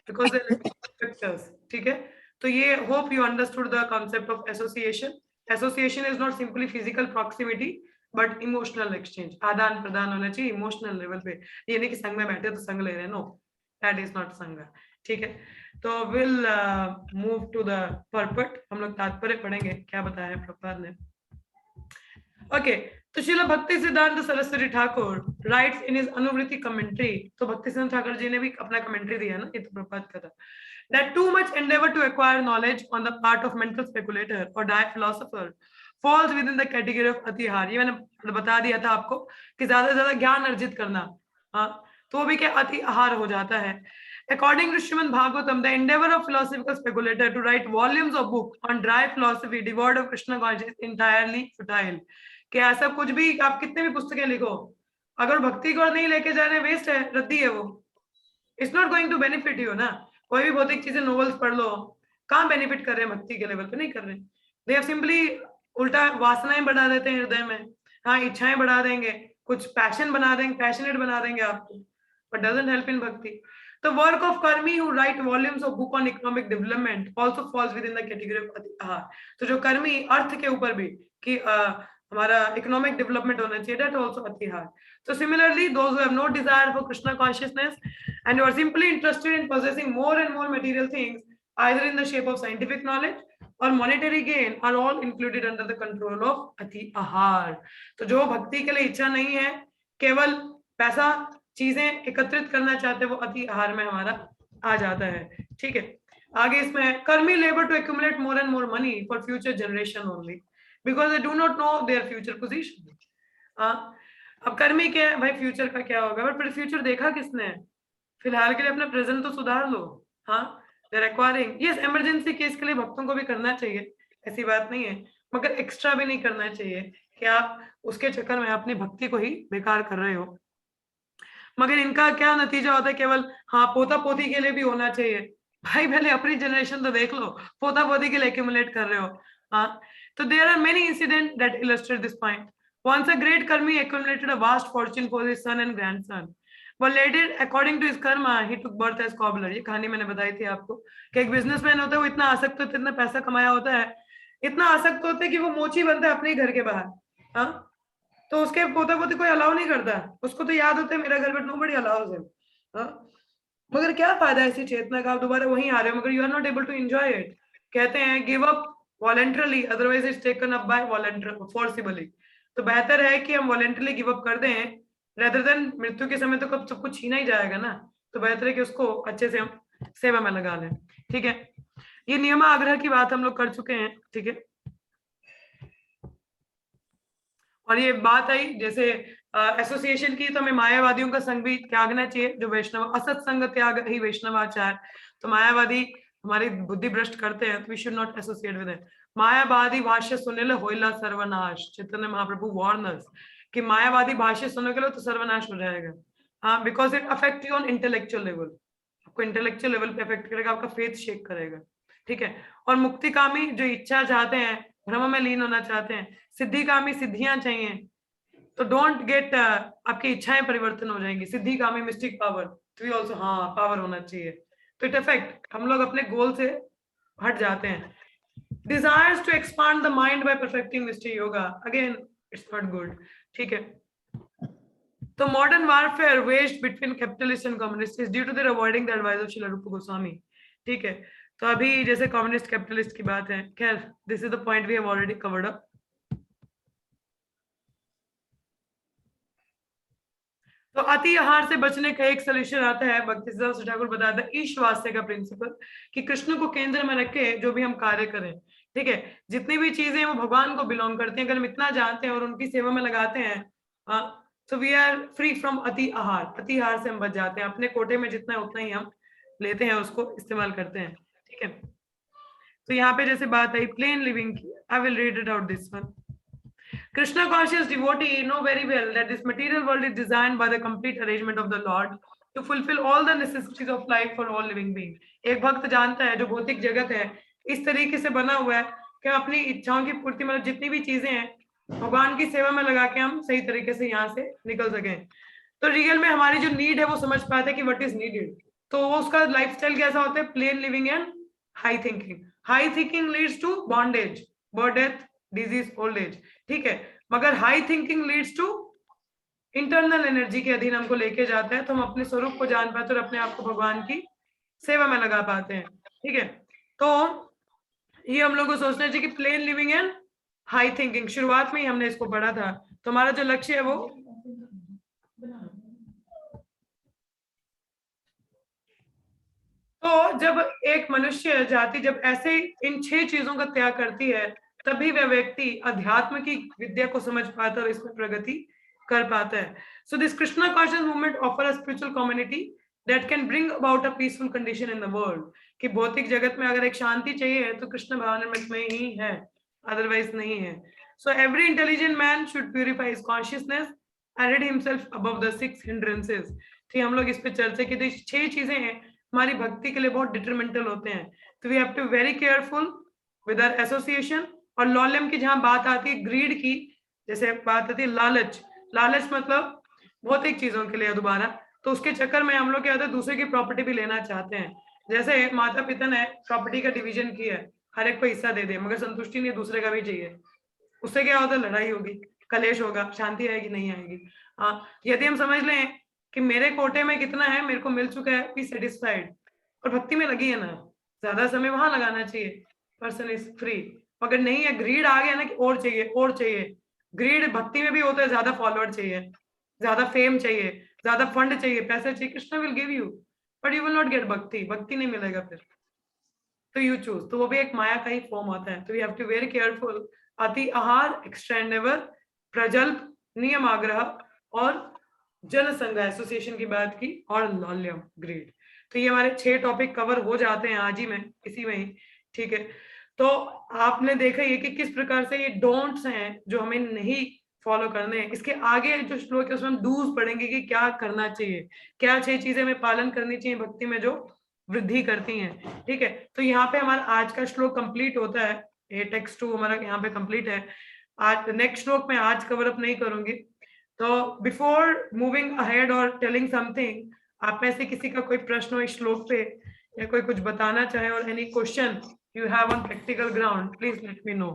बिकॉज दे अफेक्ट अस, ठीक है. तो ये hope you understood the concept of association. Association is not simply physical proximity but emotional exchange. आदान प्रदान होना चाहिए इमोशनल लेवल पे. ये नहीं कि संघ में बैठे तो संघ ले रहे हैं, नो, दैट इज नॉट संघ, ठीक है. तो विल मूव टू द पर्पट. हम लोग तात्पर्य पढ़ेंगे क्या बताया है प्रभुपाद ने. ओके, तो श्रील भक्ति सिद्धांत Saraswati Thakur rights in his अनुवृत्ति कमेंट्री. तो भक्ति सिद्धांत ठाकुर जी ने भी अपना कमेंट्री दिया ना, ये तो प्रभुपाद का था. That too much endeavor to acquire knowledge on the part of mental speculator or diet philosopher falls within the category of अतिहार. ये मैंने बता दिया था आपको कि ज्यादा से ज्यादा ज्ञान अर्जित करना, हाँ, तो वो भी क्या अतिहार हो जाता है. According to Srimad Bhagavatam, the endeavor of philosophical speculator to write volumes of book on dry philosophy devoid of Krishna consciousness is entirely futile. कि ऐसा कुछ भी आप कितने भी पुस्तकें लिखो, अगर भक्ति को नहीं लेके जा रहे, वेस्ट है, रद्दी है वो. It's not going to benefit you ना. कोई भी भौतिक चीजें नोवेल्स पढ़ लो, कहाँ बेनिफिट कर रहे हैं भक्ति के लेवल पे, नहीं कर रहे. दे हैव सिंपली उल्टा वासनाएं बढ़ा देते हैं हृदय में, हाँ, इच्छाएं बढ़ा देंगे, कुछ पैशन बना देंगे, पैशनेट बना देंगे आपको, बट डजंट हेल्प इन भक्ति. The work of karmi who write volumes of book on economic development also falls within the category of atihar. तो जो कर्मी अर्थ के ऊपर भी कि हमारा economic development होना चाहिए, that also atihar. So similarly, those who have no desire for Krishna consciousness and who are simply interested in possessing more and more material things, either in the shape of scientific knowledge or monetary gain, are all included under the control of atihar. तो जो भक्ति के लिए इच्छा नहीं है, केवल पैसा चीजें एकत्रित करना चाहते हैं, वो अति आहार में हमारा आ जाता है, ठीक है. आगे इसमें karmi labour to accumulate more and more money for future generation only because they do not know their future position. अब कर्मी क्या है भाई, फ्यूचर का क्या होगा, बट फिर फ्यूचर देखा किसने, फिलहाल के लिए अपना प्रेजेंट तो सुधार लो. हाँ, they are acquiring. Yes, emergency case के लिए भक्तों को भी करना चाहिए, ऐसी बात नहीं है, मगर एक्स्ट्रा भी नहीं करना चाहिए कि आप उसके चक्कर में अपनी भक्ति को ही बेकार कर रहे हो. मगर इनका क्या नतीजा होता है, केवल हाँ पोता पोती के लिए भी होना चाहिए. भाई पहले अपनी जनरेशन तो देख लो, पोता पोती के लिए एक्यूमुलेट कर रहे हो. हाँ, तो there are many incident that illustrate this point. Once a great karmi accumulated a vast fortune for his son and grandson. But later, according to his karma, he took birth as cobbler. ये कहानी मैंने बताई थी आपको कि एक businessman होता है, वो इतना आसक्त होता है, इतना पैसा कमाया होता है, इतना आसक्त होता है कि वो मोची बनता है अपने घर के बाहर. हाँ, तो उसके पोता पोती कोई अलाउ नहीं करता, उसको तो याद होता है मेरा घर बट नोबडी अलाउज हिम. मगर क्या फायदा ऐसी चेतना का, आप दोबारा वहीं आ रहे हो, मगर you are not able to enjoy it. कहते हैं give up voluntarily, otherwise it's taken up by forcibly. तो बेहतर है कि हम वॉलंटरली गिव अप कर दें, रेदर देन मृत्यु के समय तो कब सब कुछ छीना ही जाएगा ना. तो बेहतर है कि उसको अच्छे से हम सेवा में लगा लें, ठीक है. ये नियम आग्रह की बात हम लोग कर चुके हैं, ठीक है. और ये बात आई जैसे एसोसिएशन की, तो हमें मायावादियों का संग भी त्यागना चाहिए, जो वैष्णव असत संग त्याग ही वैष्णवाचार. तो मायावादी हमारी बुद्धि भ्रष्ट करते हैं, तो we should not associate with them. मायावादी भाष्य सुने ले होइला सर्वनाश. चैतन्य महाप्रभु वार्नर्स कि मायावादी भाष्य सुनने के लिए तो सर्वनाश हो जाएगा. हाँ, because it affect you on intellectual level. आपको इंटेलेक्चुअल लेवल पे अफेक्ट करेगा, आपका फेथ शेक करेगा, ठीक है. और मुक्तिकामी जो इच्छा चाहते हैं, भ्रम में लीन होना चाहते हैं, सिद्धिकामी सिद्धियां चाहिए, तो डोंट गेट, आपकी इच्छाएं परिवर्तन हो जाएंगी। सिद्धि कामी मिस्टिक पावर, तो ऑल्सो हाँ पावर होना चाहिए, तो इट अफेक्ट, हम लोग अपने गोल से हट जाते हैं। Desires to expand the mind by perfecting mystic yoga, again it's not good, ठीक है। तो modern warfare waged between capitalist and communist is due to their avoiding the advice of Srila Rupa Goswami, ठीक है। तो अभी जैसे कम्युनिस्ट कैपिटलिस्ट की बात है, खैर this is the point we have already covered up. तो अति आहार से बचने का एक सोल्यूशन आता है, भक्तिसिद्धांत ठाकुर बताता है ईशवास्य का प्रिंसिपल, कि कृष्ण को केंद्र में रख के जो भी हम कार्य करें, ठीक है, जितनी भी चीजें वो भगवान को बिलोंग करते हैं, अगर हम इतना जानते हैं और उनकी सेवा में लगाते हैं, तो वी आर फ्री फ्रॉम अति आहार। अति आहार से हम बच जाते हैं, अपने कोटे में जितना है उतना ही हम लेते हैं, उसको इस्तेमाल करते हैं, ठीक है। तो यहाँ पे जैसे बात आई प्लेन लिविंग की, आई will read it out this one. Krishna conscious devotee know very well that this material world is designed by the complete arrangement of the Lord to fulfill all the necessities of life for all living beings. एक भक्त जानता है जो भौतिक जगत है इस तरीके से बना हुआ है कि हम अपनी इच्छाओं की पूर्ति, मतलब जितनी भी चीजें हैं भगवान की सेवा में लगा के हम सही तरीके से यहाँ से निकल सकें। तो रियल में हमारी जो नीड है वो समझ पाते हैं कि व्हाट इज नीडेड, तो वो उसका लाइफस्टाइल कैसा होता है, plain living and high thinking. High thinking leads to bondage, birth, death, disease, old age, ठीक है, मगर high thinking leads to internal energy के अधीन हमको लेके जाता है, तो हम अपने स्वरूप को जान पाते हैं और अपने आप को भगवान की सेवा में लगा पाते हैं, ठीक है। तो ये हम लोग को सोचना चाहिए कि plane living and high thinking, शुरुआत में ही हमने इसको पढ़ा था। तो हमारा जो लक्ष्य है वो तो जब एक मनुष्य जाति जब ऐसे इन 6 चीजों का त्याग करती है, तभी वह व्यक्ति अध्यात्म की विद्या को समझ पाता है और इसमें प्रगति कर पाता है। So this Krishna conscious movement offer a spiritual community that can bring about a peaceful condition in the world, कि भौतिक जगत में अगर एक शांति चाहिए तो कृष्ण भावनामृत में ही है, अदरवाइज नहीं है। So every intelligent man should purify his consciousness and rid himself above the 6 hindrances। तो हम लोग इस पे चर्चा की, 6 चीजें हैं हमारी भक्ति के लिए बहुत डिटरमेंटल होते हैं, तो we have to very careful with our association. और लॉलियम की जहां बात आती है ग्रीड की, जैसे बात आती है लालच, लालच मतलब भौतिक चीजों के लिए दोबारा, तो उसके चक्कर में हम लोग क्या होता है दूसरे की प्रॉपर्टी भी लेना चाहते हैं। जैसे माता पिता ने प्रॉपर्टी का डिवीजन किया है, हर एक को हिस्सा दे दे, मगर संतुष्टि नहीं, दूसरे का भी चाहिए, उससे क्या होता है लड़ाई होगी, कलेश होगा, शांति आएगी नहीं आएगी। यदि हम समझ लें कि मेरे कोटे में कितना है, मेरे को मिल चुका है, बी सेटिस्फाइड, और भक्ति में लगी है ना, ज्यादा समय वहां लगाना चाहिए, पर्सन इज फ्री। अगर नहीं है, ग्रीड आ गया ना कि और चाहिए और चाहिए, ग्रीड भक्ति में भी होता है, ज्यादा फॉलोअर चाहिए, ज्यादा फेम चाहिए, ज्यादा फंड चाहिए, पैसे चाहिए, Krishna will give you but you will not gate भक्ति, भक्ति नहीं मिलेगा फिर, तो यू चूज, तो वो भी एक माया का ही फॉर्म होता है। तो we have to very careful. अति आहार, एक्सटेंडेवर, प्रजल्प, नियम आग्रह और जनसंघ एसोसिएशन की बात की, और लॉल्यम ग्रेड। तो ये हमारे 6 टॉपिक कवर हो जाते हैं आज ही में, इसी में ही, ठीक है। तो आपने देखा ये कि किस प्रकार से ये डोंट्स हैं जो हमें नहीं फॉलो करने हैं। इसके आगे जो श्लोक है उसमें हम डूज पढ़ेंगे कि क्या करना चाहिए, क्या 6 चीजें हमें पालन करनी चाहिए भक्ति में जो वृद्धि करती हैं, ठीक है। तो यहाँ पे हमारा आज का श्लोक कंप्लीट होता है, ये टेक्स्ट 2 हमारा यहाँ पे कंप्लीट है। आज नेक्स्ट श्लोक में आज कवर अप नहीं करूंगी। तो बिफोर मूविंग अहेड और टेलिंग समथिंग, आप में से किसी का कोई प्रश्न हो इस श्लोक पे, या कोई कुछ बताना चाहे, और any question you have on practical ground, please let me know,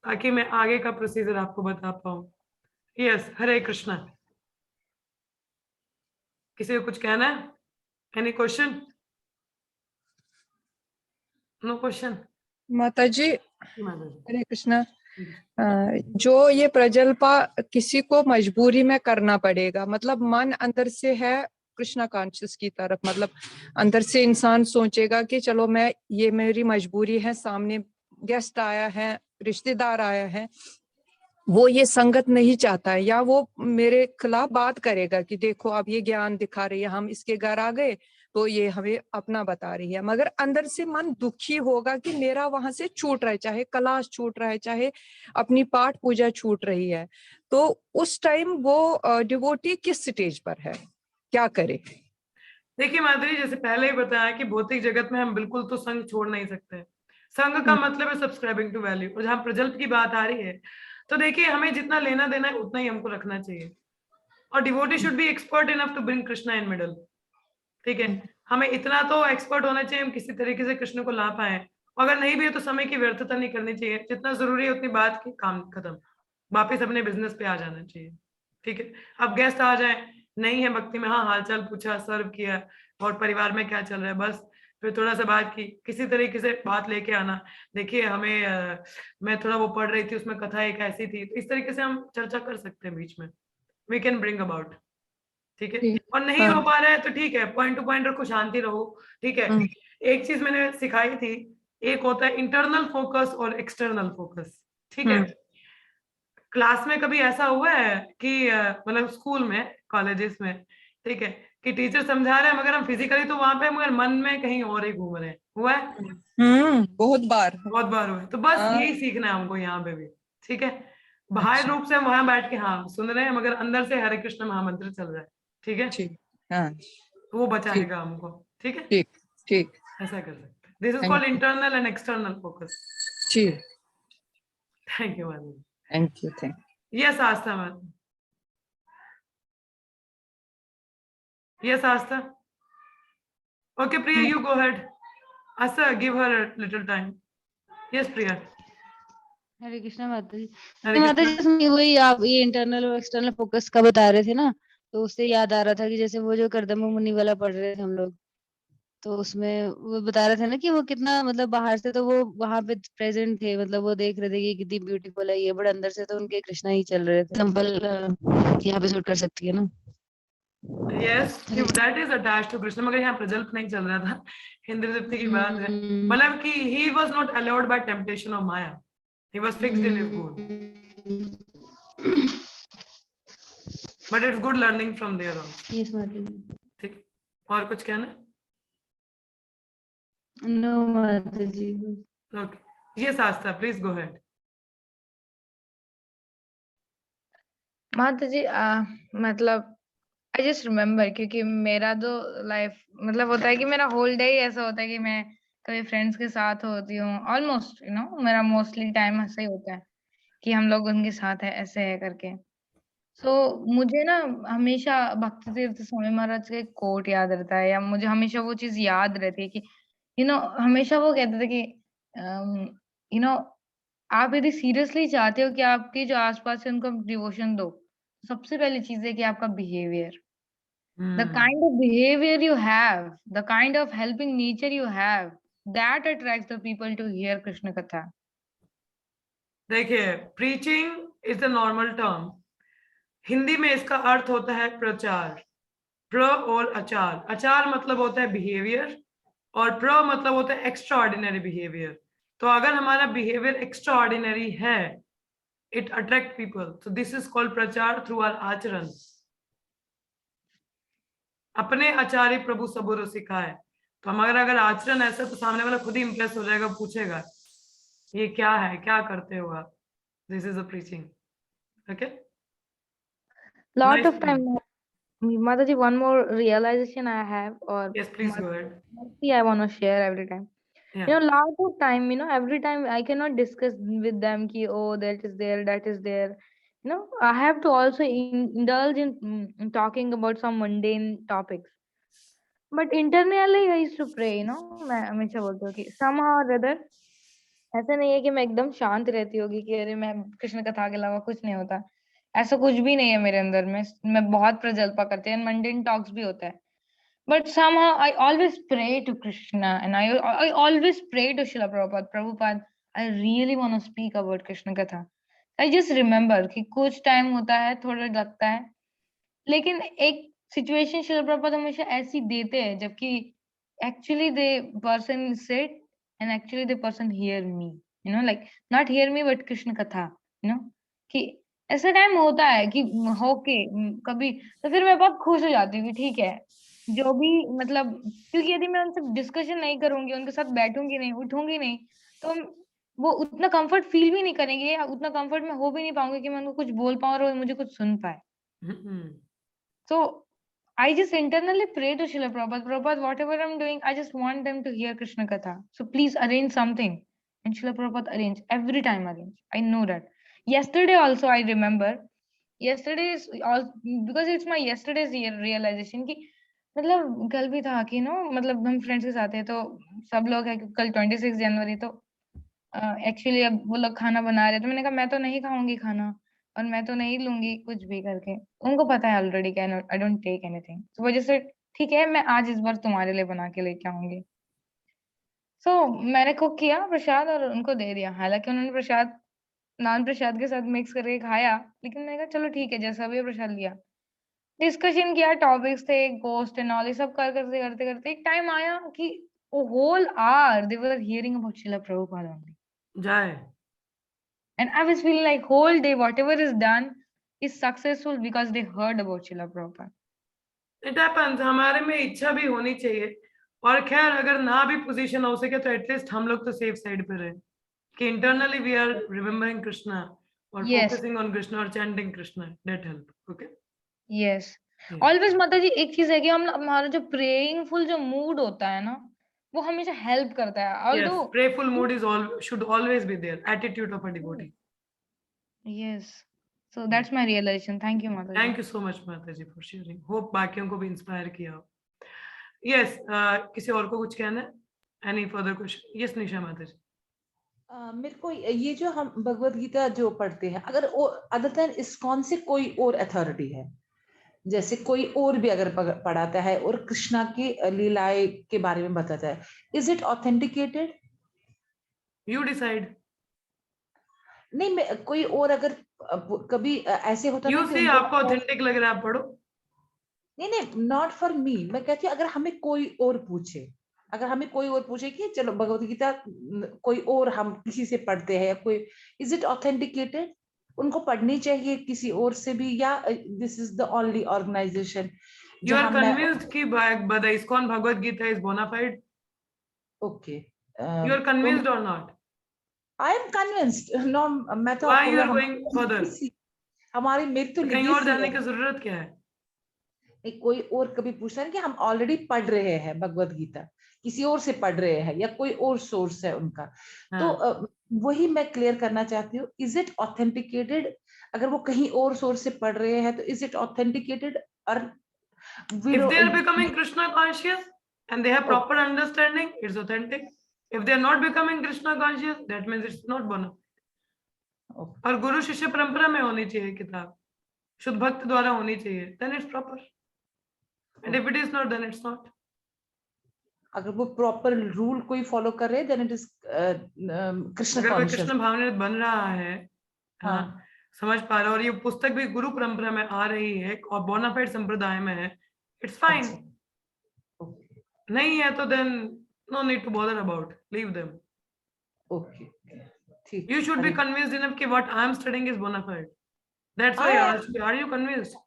ताकि मैं आगे का प्रोसीजर आपको बता पाऊं। यस, हरे कृष्णा। किसी को कुछ कहना है? Any question? No question? माता जी हरे कृष्णा। जो ये प्रजल्पा किसी को मजबूरी में करना पड़ेगा, मतलब मन अंदर से है कृष्णा कॉन्शियस की तरफ, मतलब अंदर से इंसान सोचेगा कि चलो मैं, ये मेरी मजबूरी है, सामने गेस्ट आया है, रिश्तेदार आया है, वो ये संगत नहीं चाहता है, या वो मेरे खिलाफ बात करेगा कि देखो अब ये ज्ञान दिखा रही है, हम इसके घर आ गए तो ये हमें अपना बता रही है, मगर अंदर से मन दुखी होगा कि मेरा वहां से छूट रहा है, चाहे क्लास छूट रहा है, चाहे अपनी पाठ पूजा छूट रही है। तो उस टाइम वो डिवोटी किस स्टेज पर है, क्या करे? देखिए माधुरी, जैसे पहले ही बताया कि भौतिक जगत में हम बिल्कुल तो संग छोड़ नहीं सकते। संग का मतलब है सब्सक्राइबिंग टू वैल्यू। और जहां प्रजल्प की बात आ रही है, तो देखिए हमें जितना लेना देना है उतना ही हमको रखना चाहिए, और devotee should be expert enough to bring Krishna in middle, ठीक है। हमें इतना तो एक्सपर्ट होना चाहिए हम किसी तरीके से कृष्ण को ला पाए, अगर नहीं भी है तो समय की व्यर्थता नहीं करनी चाहिए, जितना जरूरी है उतनी बात की, काम खत्म, वापिस अपने बिजनेस पे आ जाना चाहिए, ठीक है। अब गेस्ट आ जाए, नहीं है भक्ति में, हाँ हालचाल पूछा, सर्व किया, और परिवार में क्या चल रहा है, बस फिर थोड़ा सा बात की, किसी तरीके से बात लेके आना। देखिए हमें मैं थोड़ा वो पढ़ रही थी, उसमें कथा एक ऐसी थी, तो इस तरीके से हम चर्चा कर सकते हैं बीच में, वी कैन ब्रिंग अबाउट, ठीक है। ठीक, और नहीं हाँ। हो पा रहा है तो ठीक है, पॉइंट टू पॉइंट रखो, शांति रहो, ठीक है। एक चीज मैंने सिखाई थी, एक होता है इंटरनल फोकस और एक्सटर्नल फोकस, ठीक है। क्लास में कभी ऐसा हुआ है कि मतलब स्कूल में, कॉलेजेस में, ठीक है, कि टीचर समझा रहे हैं मगर हम फिजिकली तो वहां पे मगर मन में कहीं और ही घूम रहे हैं, हुआ है? बहुत बार। बहुत बार हुआ है। तो बस हाँ। यही सीखना है हमको यहाँ पे भी, ठीक है। बाहर रूप से हम वहां बैठ के हाँ सुन रहे हैं, मगर अंदर से हरे कृष्ण महामंत्र चल रहा है, ठीक है। ठीक, हाँ, तो वो बचाएगा हमको, ठीक है। ठीक, ठीक, ऐसा कर सकते हैं, this is Thank called you. Internal and external focus. ठीक, thank you ma'am. Thank you, thank yes Aastha ma'am, yes Aastha, okay Priya you go head, Aastha give her little time, yes Priya. Hare Krishna Mata जी। हरे माता कृष्णा। जी इसमें वही आप ये इंटरनल और एक्सटर्नल फोकस का बता रहे थे ना, तो उससे याद आ रहा था कि जैसे वो जो कर्दम मुनि वाला पढ़ रहे थे हम लोग, तो उसमें वो बता रहे थे ना कि वो कितना मतलब बाहर से तो वो वहां पे प्रेजेंट थे, मतलब वो देख रहे थे कि कितनी ब्यूटीफुल है ये, बट अंदर से तो उनके कृष्णा ही चल रहे थे। एग्जाम्पल यहाँ पे सूट कर सकती है ना। Yes that is attached to Krishna, मगर यहाँ प्रजल्प नहीं चल रहा था, इंद्रदीप्ति की बात है, मतलब कि he was not allowed by temptation of Maya, he was fixed in his goal, but it's good learning from there also, yes Mata ji. ठीक। और कुछ कहना? No Mata ji. Okay yes Aastha please go head. Mata ji मतलब आई जस्ट रिमेम्बर, क्योंकि मेरा तो life मतलब होता है कि मेरा होल डे ही ऐसा होता है कि मैं कभी फ्रेंड्स के साथ होती हूँ, ऑलमोस्ट यू नो मेरा मोस्टली टाइम ऐसा ही होता है कि हम लोग उनके साथ है, ऐसे है करके। सो मुझे ना हमेशा भक्ति तीर्थ स्वामी महाराज का एक कोट याद रहता है, या मुझे हमेशा वो चीज याद रहती है कि यू नो हमेशा वो कहते थे कि यू नो आप यदि सीरियसली चाहते हो कि आपके जो आसपास है उनको डिवोशन दो, सबसे पहली चीज है कि आपका behaviour, the kind of behavior you have, the kind of helping nature you have, that attracts the people to hear Krishna Katha. देखिए preaching is the normal term, Hindi में इसका अर्थ होता है प्रचार, प्र और आचार, आचार मतलब होता है बिहेवियर, और प्र मतलब होता है एक्स्ट्रा ऑर्डिनरी बिहेवियर। तो अगर हमारा बिहेवियर एक्स्ट्रा ऑर्डिनरी है, it attract people, so this is called प्रचार थ्रू आवर आचरण। अपने आचार्य प्रभु सबुर सिखाए, तो हमारा अगर आचरण ऐसा, तो सामने वाला खुद ही इंप्रेस हो जाएगा, पूछेगा ये क्या है, क्या करते हो आप, this is a preaching, okay. Lot of time, Mataji, one more realization I have, or yes please go ahead, mostly I want to share every time. yeah. You know, lot of time, you know, every time I cannot discuss with them ki, oh, that is there, that is there. You know, I have to also indulge in talking about some mundane topics. But internally I used to pray, you know, मैं हमेशा बोलती हूँ कि somehow or other, ऐसा नहीं है कि मैं एकदम शांत रहती होगी कि अरे मैं कृष्ण कथा के अलावा कुछ नहीं होता, ऐसा कुछ भी नहीं है मेरे अंदर में। मैं बहुत प्रजल्पा करती हूँ, मंडेन टॉक्स भी होता है, but somehow I always pray to Krishna, and I always pray to Srila Prabhupada. Prabhupada, I really want to speak about Krishna Katha. I just remember कि कुछ टाइम होता है, थोड़ा लगता है, लेकिन एक सिचुएशन श्रील प्रभुपाद हमेशा ऐसी देते हैं जबकि actually they person sit and actually the person hear me, you know, like not hear me but Krishna कथा, यू नो, कि ऐसा टाइम होता है कि होके कभी, तो फिर मैं बहुत खुश हो जाती हूँ कि ठीक है, जो भी मतलब, क्योंकि यदि मैं उनसे डिस्कशन नहीं करूंगी, उनके साथ बैठूंगी नहीं, उठूंगी नहीं, तो वो उतना कंफर्ट फील भी नहीं करेंगे, या उतना कंफर्ट में हो भी नहीं पाऊंगी कि मैं उनको कुछ बोल पाऊँ और वो मुझे कुछ सुन पाए। So I just internally pray to Srila Prabhupada, Prabhupada, whatever I'm doing, I just want them to hear Krishna Katha. So please arrange something. And Srila Prabhupada arrange, every time arrange. I know that. Yesterday also I remember, yesterday is all because it's my yesterday's realization कि मतलब कल भी था कि no मतलब हम friends के साथ हैं तो सब लोग है कि कल 26 जनवरी तो एक्चुअली अब वो लोग खाना बना रहे, तो मैंने कहा मैं तो नहीं खाऊंगी खाना और मैं तो नहीं लूंगी कुछ भी करके, उनको पता है ऑलरेडी कि आई डोंट टेक एनीथिंग, तो वजह से ठीक है मैं आज इस बार तुम्हारे लिए बना के लेके आऊंगी। सो मैंने कुक किया प्रसाद और उनको दे दिया, हालांकि उन्होंने प्रसाद नान प्रसाद के साथ मिक्स करके खाया, लेकिन मैंने कहा चलो ठीक है जैसा भी है प्रसाद लिया। डिस्कशन किया, टॉपिक्स थे गोस्ट एंड ऑल, ये सब करते करते करते एक टाइम आया कि whole hour they were hearing about Shrila Prabhupada only, जाए and I was feeling like whole day whatever is done is successful because they heard about Srila Prabhupada. It happens, हमारे में इच्छा भी होनी चाहिए। और खैर अगर ना भी पोजीशन हो सके तो एटलीस्ट हम लोग तो सेफ साइड पे रहे कि internally we are remembering Krishna और Yes. फोकसिंग ऑन कृष्णा और chanting Krishna, that help. Okay Yes. Yeah. Always माता जी एक चीज है कि हम हमारा जो प्रेइंगफुल जो मूड होता है ना वो हमेशा हेल्प करता है, yes, although prayerful mood is all should always be there, attitude of a devotee. yes, so that's my realization. Thank you माता जी. Thank you so much माता जी for sharing. Hope बाकियों को भी इंस्पायर किया हो। Yes, किसी और को कुछ कहना है? Any further question? Yes, निशा माता जी। मेरे को ये जो हम भगवत गीता जो पढ़ते हैं, अगर अदर देन इस्कॉन से कोई और अथॉरिटी है, जैसे कोई और भी अगर पढ़ाता है और कृष्णा की लीलाएं के बारे में बताता है, is it authenticated? You decide. नहीं, मैं कोई और अगर कभी ऐसे होता You ना कि see उनको आपको ऑथेंटिक लग रहा है, आप पढ़ो। नहीं, नॉट फॉर मी, मैं कहती हूँ अगर हमें कोई और पूछे, अगर हमें कोई और पूछे कि चलो भगवत गीता कोई और हम किसी से पढ़ते हैं, कोई, इज इट ऑथेंटिकेटेड? उनको पढ़नी चाहिए किसी और से भी, या this is the only organisation? You are convinced कि by the ISKCON Bhagavad Gita is bona fide? Okay, You are convinced or not? I am convinced. No, मैं तो Why आपको you are going further? हमारी मेरी तो कहीं और legacy जाने है। की जरूरत क्या है? नहीं, कोई और कभी पूछता है कि हम ऑलरेडी पढ़ रहे हैं भगवत गीता, किसी और से पढ़ रहे हैं या कोई और सोर्स है उनका, तो वही मैं क्लियर करना चाहती हूँ, इज इट ऑथेंटिकेटेड? अगर वो कहीं और सोर्स से पढ़ रहे हैं तो इज इट ऑथेंटिकेटेड? और If they are becoming Krishna conscious and they have proper understanding, it's authentic. If they are not becoming Krishna conscious, that means it's not bona fide. और गुरु शिष्य परंपरा में होनी चाहिए किताब, शुद्ध भक्त द्वारा होनी चाहिए, then it's proper. And if it is not, then it's not. अगर वो प्रॉपर रूल कोई फॉलो कर रहे हैं, देन इट इज कृष्ण अगर कोई कॉन्शियस। कृष्ण भावनामृत बन रहा है, हाँ, समझ पा रहा है, और ये पुस्तक भी गुरु परंपरा में आ रही है और बोनाफाइड संप्रदाय में है, इट्स फाइन। नहीं है तो then no need to bother about, leave them. Okay, ठीक। You should be convinced enough कि what I am studying is bona fide. That's why I asked you, are you convinced?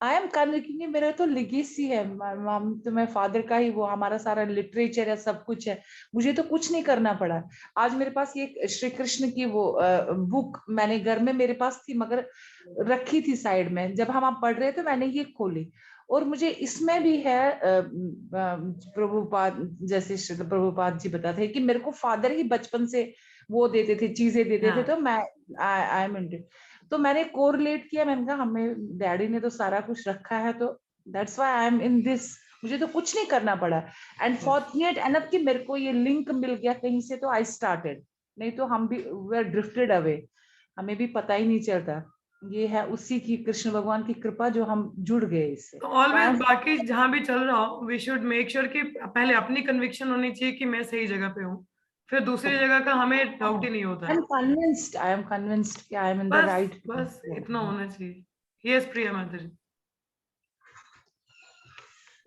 I am convinced, क्योंकि मेरा तो legacy है, तो मैं father का ही, वो हमारा सारा लिटरेचर है, सब कुछ है, मुझे तो कुछ नहीं करना पड़ा। आज मेरे पास ये श्री कृष्ण की वो बुक मैंने घर में मेरे पास थी, मगर रखी थी साइड में, जब हम आप पढ़ रहे थे मैंने ये खोली, और मुझे इसमें भी है प्रभुपाद, जैसे श्री प्रभुपाद जी बताते हैं कि मेरे को फादर ही बचपन से वो देते थे, चीजें देते थे, तो मैं आई एम इंटरेस्टेड, तो मैंने कोरिलेट किया, मैंने कहा हमें डैडी ने तो सारा कुछ रखा है, तो that's why I am in this, मुझे तो कुछ नहीं करना पड़ा। एंड फॉर्चुनेट एनफ कि मेरे को ये लिंक मिल गया कहीं से, तो आई स्टार्टेड, नहीं तो हम भी वी आर ड्रिफ्टेड अवे, हमें भी पता ही नहीं चलता। ये है उसी की, कृष्ण भगवान की कृपा जो हम जुड़ गए इससे। तो ऑलवेज बाकी जहां भी चल रहा हो, वी शुड मेक श्योर कि पहले अपनी कन्विक्शन होनी चाहिए कि मैं सही जगह पे हूँ, फिर दूसरी जगह का हमें डाउट ही नहीं होता। आई एम कन्विंस्ड कि I am in the right. बस इतना होना चाहिए। यस प्रिया माता जी।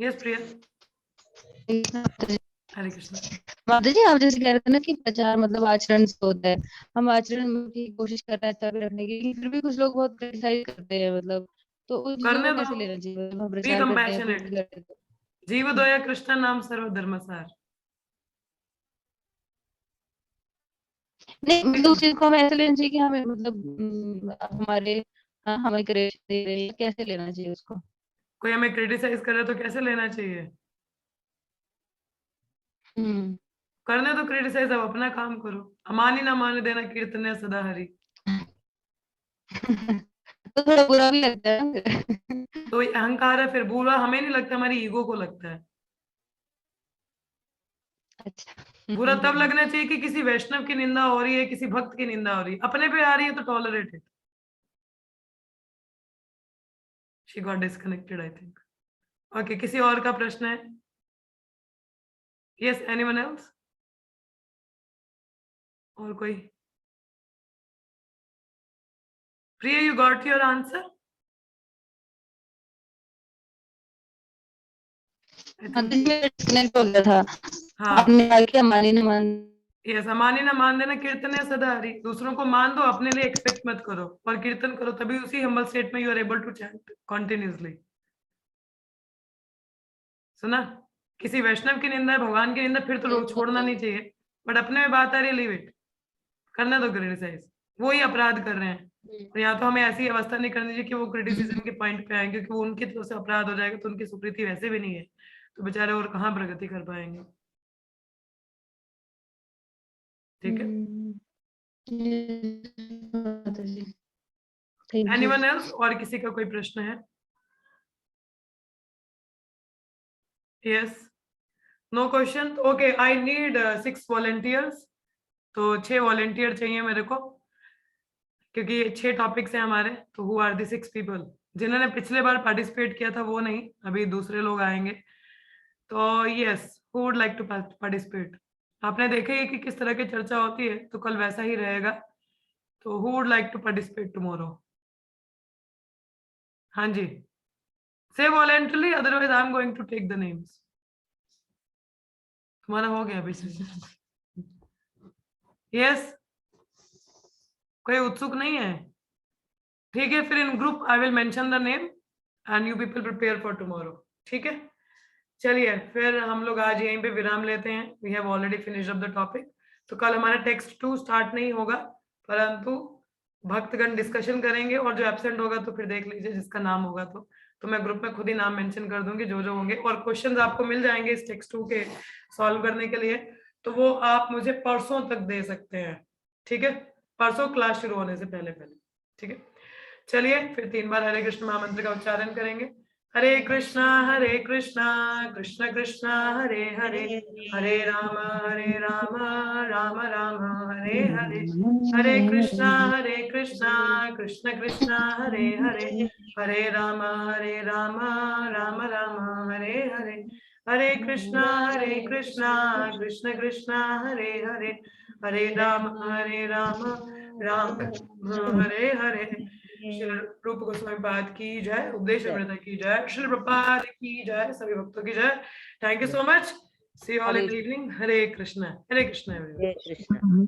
यस प्रिया। हरे कृष्ण। माता जी, आप जैसे कह रहे थे ना कि प्रचार मतलब आचरण से होता है, हम आचरण की कोशिश कर रहे हैं अच्छा भी रखने की, फिर भी कुछ लोग बहुत क्रिटिसाइज करते हैं, मतलब तो उस चीजों करने को दो, कैसे लेना चाहिए? हम बी प्रचार करते हैं, कंपैशनेट। कुछ करते हैं तो जीवोदय कृष्ण नाम सर्वधर्मसार। नहीं, मतलब उस चीज को हमें ऐसे लेना चाहिए कि हमें मतलब हमारे हमें क्रिएशन दे रहे हैं, कैसे लेना चाहिए उसको? कोई हमें क्रिटिसाइज करे तो कैसे लेना चाहिए? करने तो क्रिटिसाइज, अब अपना काम करो। अमानी ना माने देना कीर्तन है सदा हरि। तो थोड़ा बुरा भी लगता है ना फिर। तो ये अहंकार है, फिर बुरा हमें नहीं लगता, हमारी ईगो को लगता है। अच्छा। बुरा तब लगना चाहिए कि किसी वैष्णव की निंदा हो रही है, किसी भक्त की निंदा हो रही है, अपने पे आ रही है तो tolerate it. She got disconnected I think. Okay, किसी और का प्रश्न है? Yes, anyone else? और कोई? प्रिया, यू गॉट योर आंसर? माता जी मेरा डिस्कनेक्ट हो गया था। हाँ, आपने कहा कि हमारी न मान। यस, अमानी ना मान देना, कीर्तन है सदा हरि। दूसरों को मान दो, अपने लिए एक्सपेक्ट मत करो, और कीर्तन करो, तभी उसी हम्बल स्टेट में you are able to chant continuously. सुना? किसी वैष्णव की निंदा है, भगवान की निंदा, फिर तो लोग छोड़ना नहीं चाहिए, बट अपने में बात आ रही है, लीव इट, करना दो क्रिटिसाइज। वो ही अपराध कर रहे हैं, और यहाँ तो हमें ऐसी अवस्था नहीं करनी चाहिए कि वो क्रिटिसिज्म के पॉइंट पे आए, क्योंकि वो उनकी तरफ से अपराध हो जाएगा तो उनकी स्वीकृति वैसे भी नहीं है, तो बेचारे और कहाँ प्रगति कर पाएंगे। ठीक है, माता जी थैंक यू। Anyone else? और किसी का कोई प्रश्न है? Yes, no question? Okay, I need 6 volunteers. तो 6 वॉलंटियर चाहिए मेरे को, क्योंकि ये 6 टॉपिक्स हैं हमारे। तो हु आर द 6 पीपल? जिन्होंने पिछले बार पार्टिसिपेट किया था वो नहीं, अभी दूसरे लोग आएंगे। तो yes, who would like to participate? आपने देखा ही कि किस तरह की चर्चा होती है, तो कल वैसा ही रहेगा। तो who would like to participate tomorrow? हाँ जी, से voluntarily, otherwise I am going to take the names. तुम्हारा हो गया अभी से? यस, कोई उत्सुक नहीं है? ठीक है, फिर in group I will mention the name and you people prepare for tomorrow. ठीक है, चलिए फिर हम लोग आज यहीं पे विराम लेते हैं। We have already finished up the topic. तो कल हमारा टेक्स्ट 2 स्टार्ट नहीं होगा, परंतु भक्तगण डिस्कशन करेंगे, और जो एब्सेंट होगा तो फिर देख लीजिए, जिसका नाम होगा तो मैं ग्रुप में खुद ही नाम मेंशन कर दूंगी जो जो होंगे, और क्वेश्चंस आपको मिल जाएंगे इस टेक्स्ट 2 के सॉल्व करने के लिए। तो वो आप मुझे परसों तक दे सकते हैं, ठीक है, परसों क्लास शुरू होने से पहले पहले। ठीक है, चलिए फिर 3 बार हरे कृष्ण महामंत्र का उच्चारण करेंगे। हरे कृष्णा कृष्ण कृष्णा हरे हरे, हरे राम राम राम हरे हरे, हरे कृष्णा कृष्ण कृष्णा हरे हरे, हरे राम राम राम हरे हरे, हरे कृष्णा कृष्ण कृष्णा हरे हरे, हरे राम राम हरे हरे। श्री रूप गोस्वामी पाद की जय, उपदेश अमृता की जय, श्री प्रभुपाद की जय, सभी भक्तों की जय। Thank you so much, see you all in the evening. Hare Krishna, Hare Krishna. जय कृष्ण।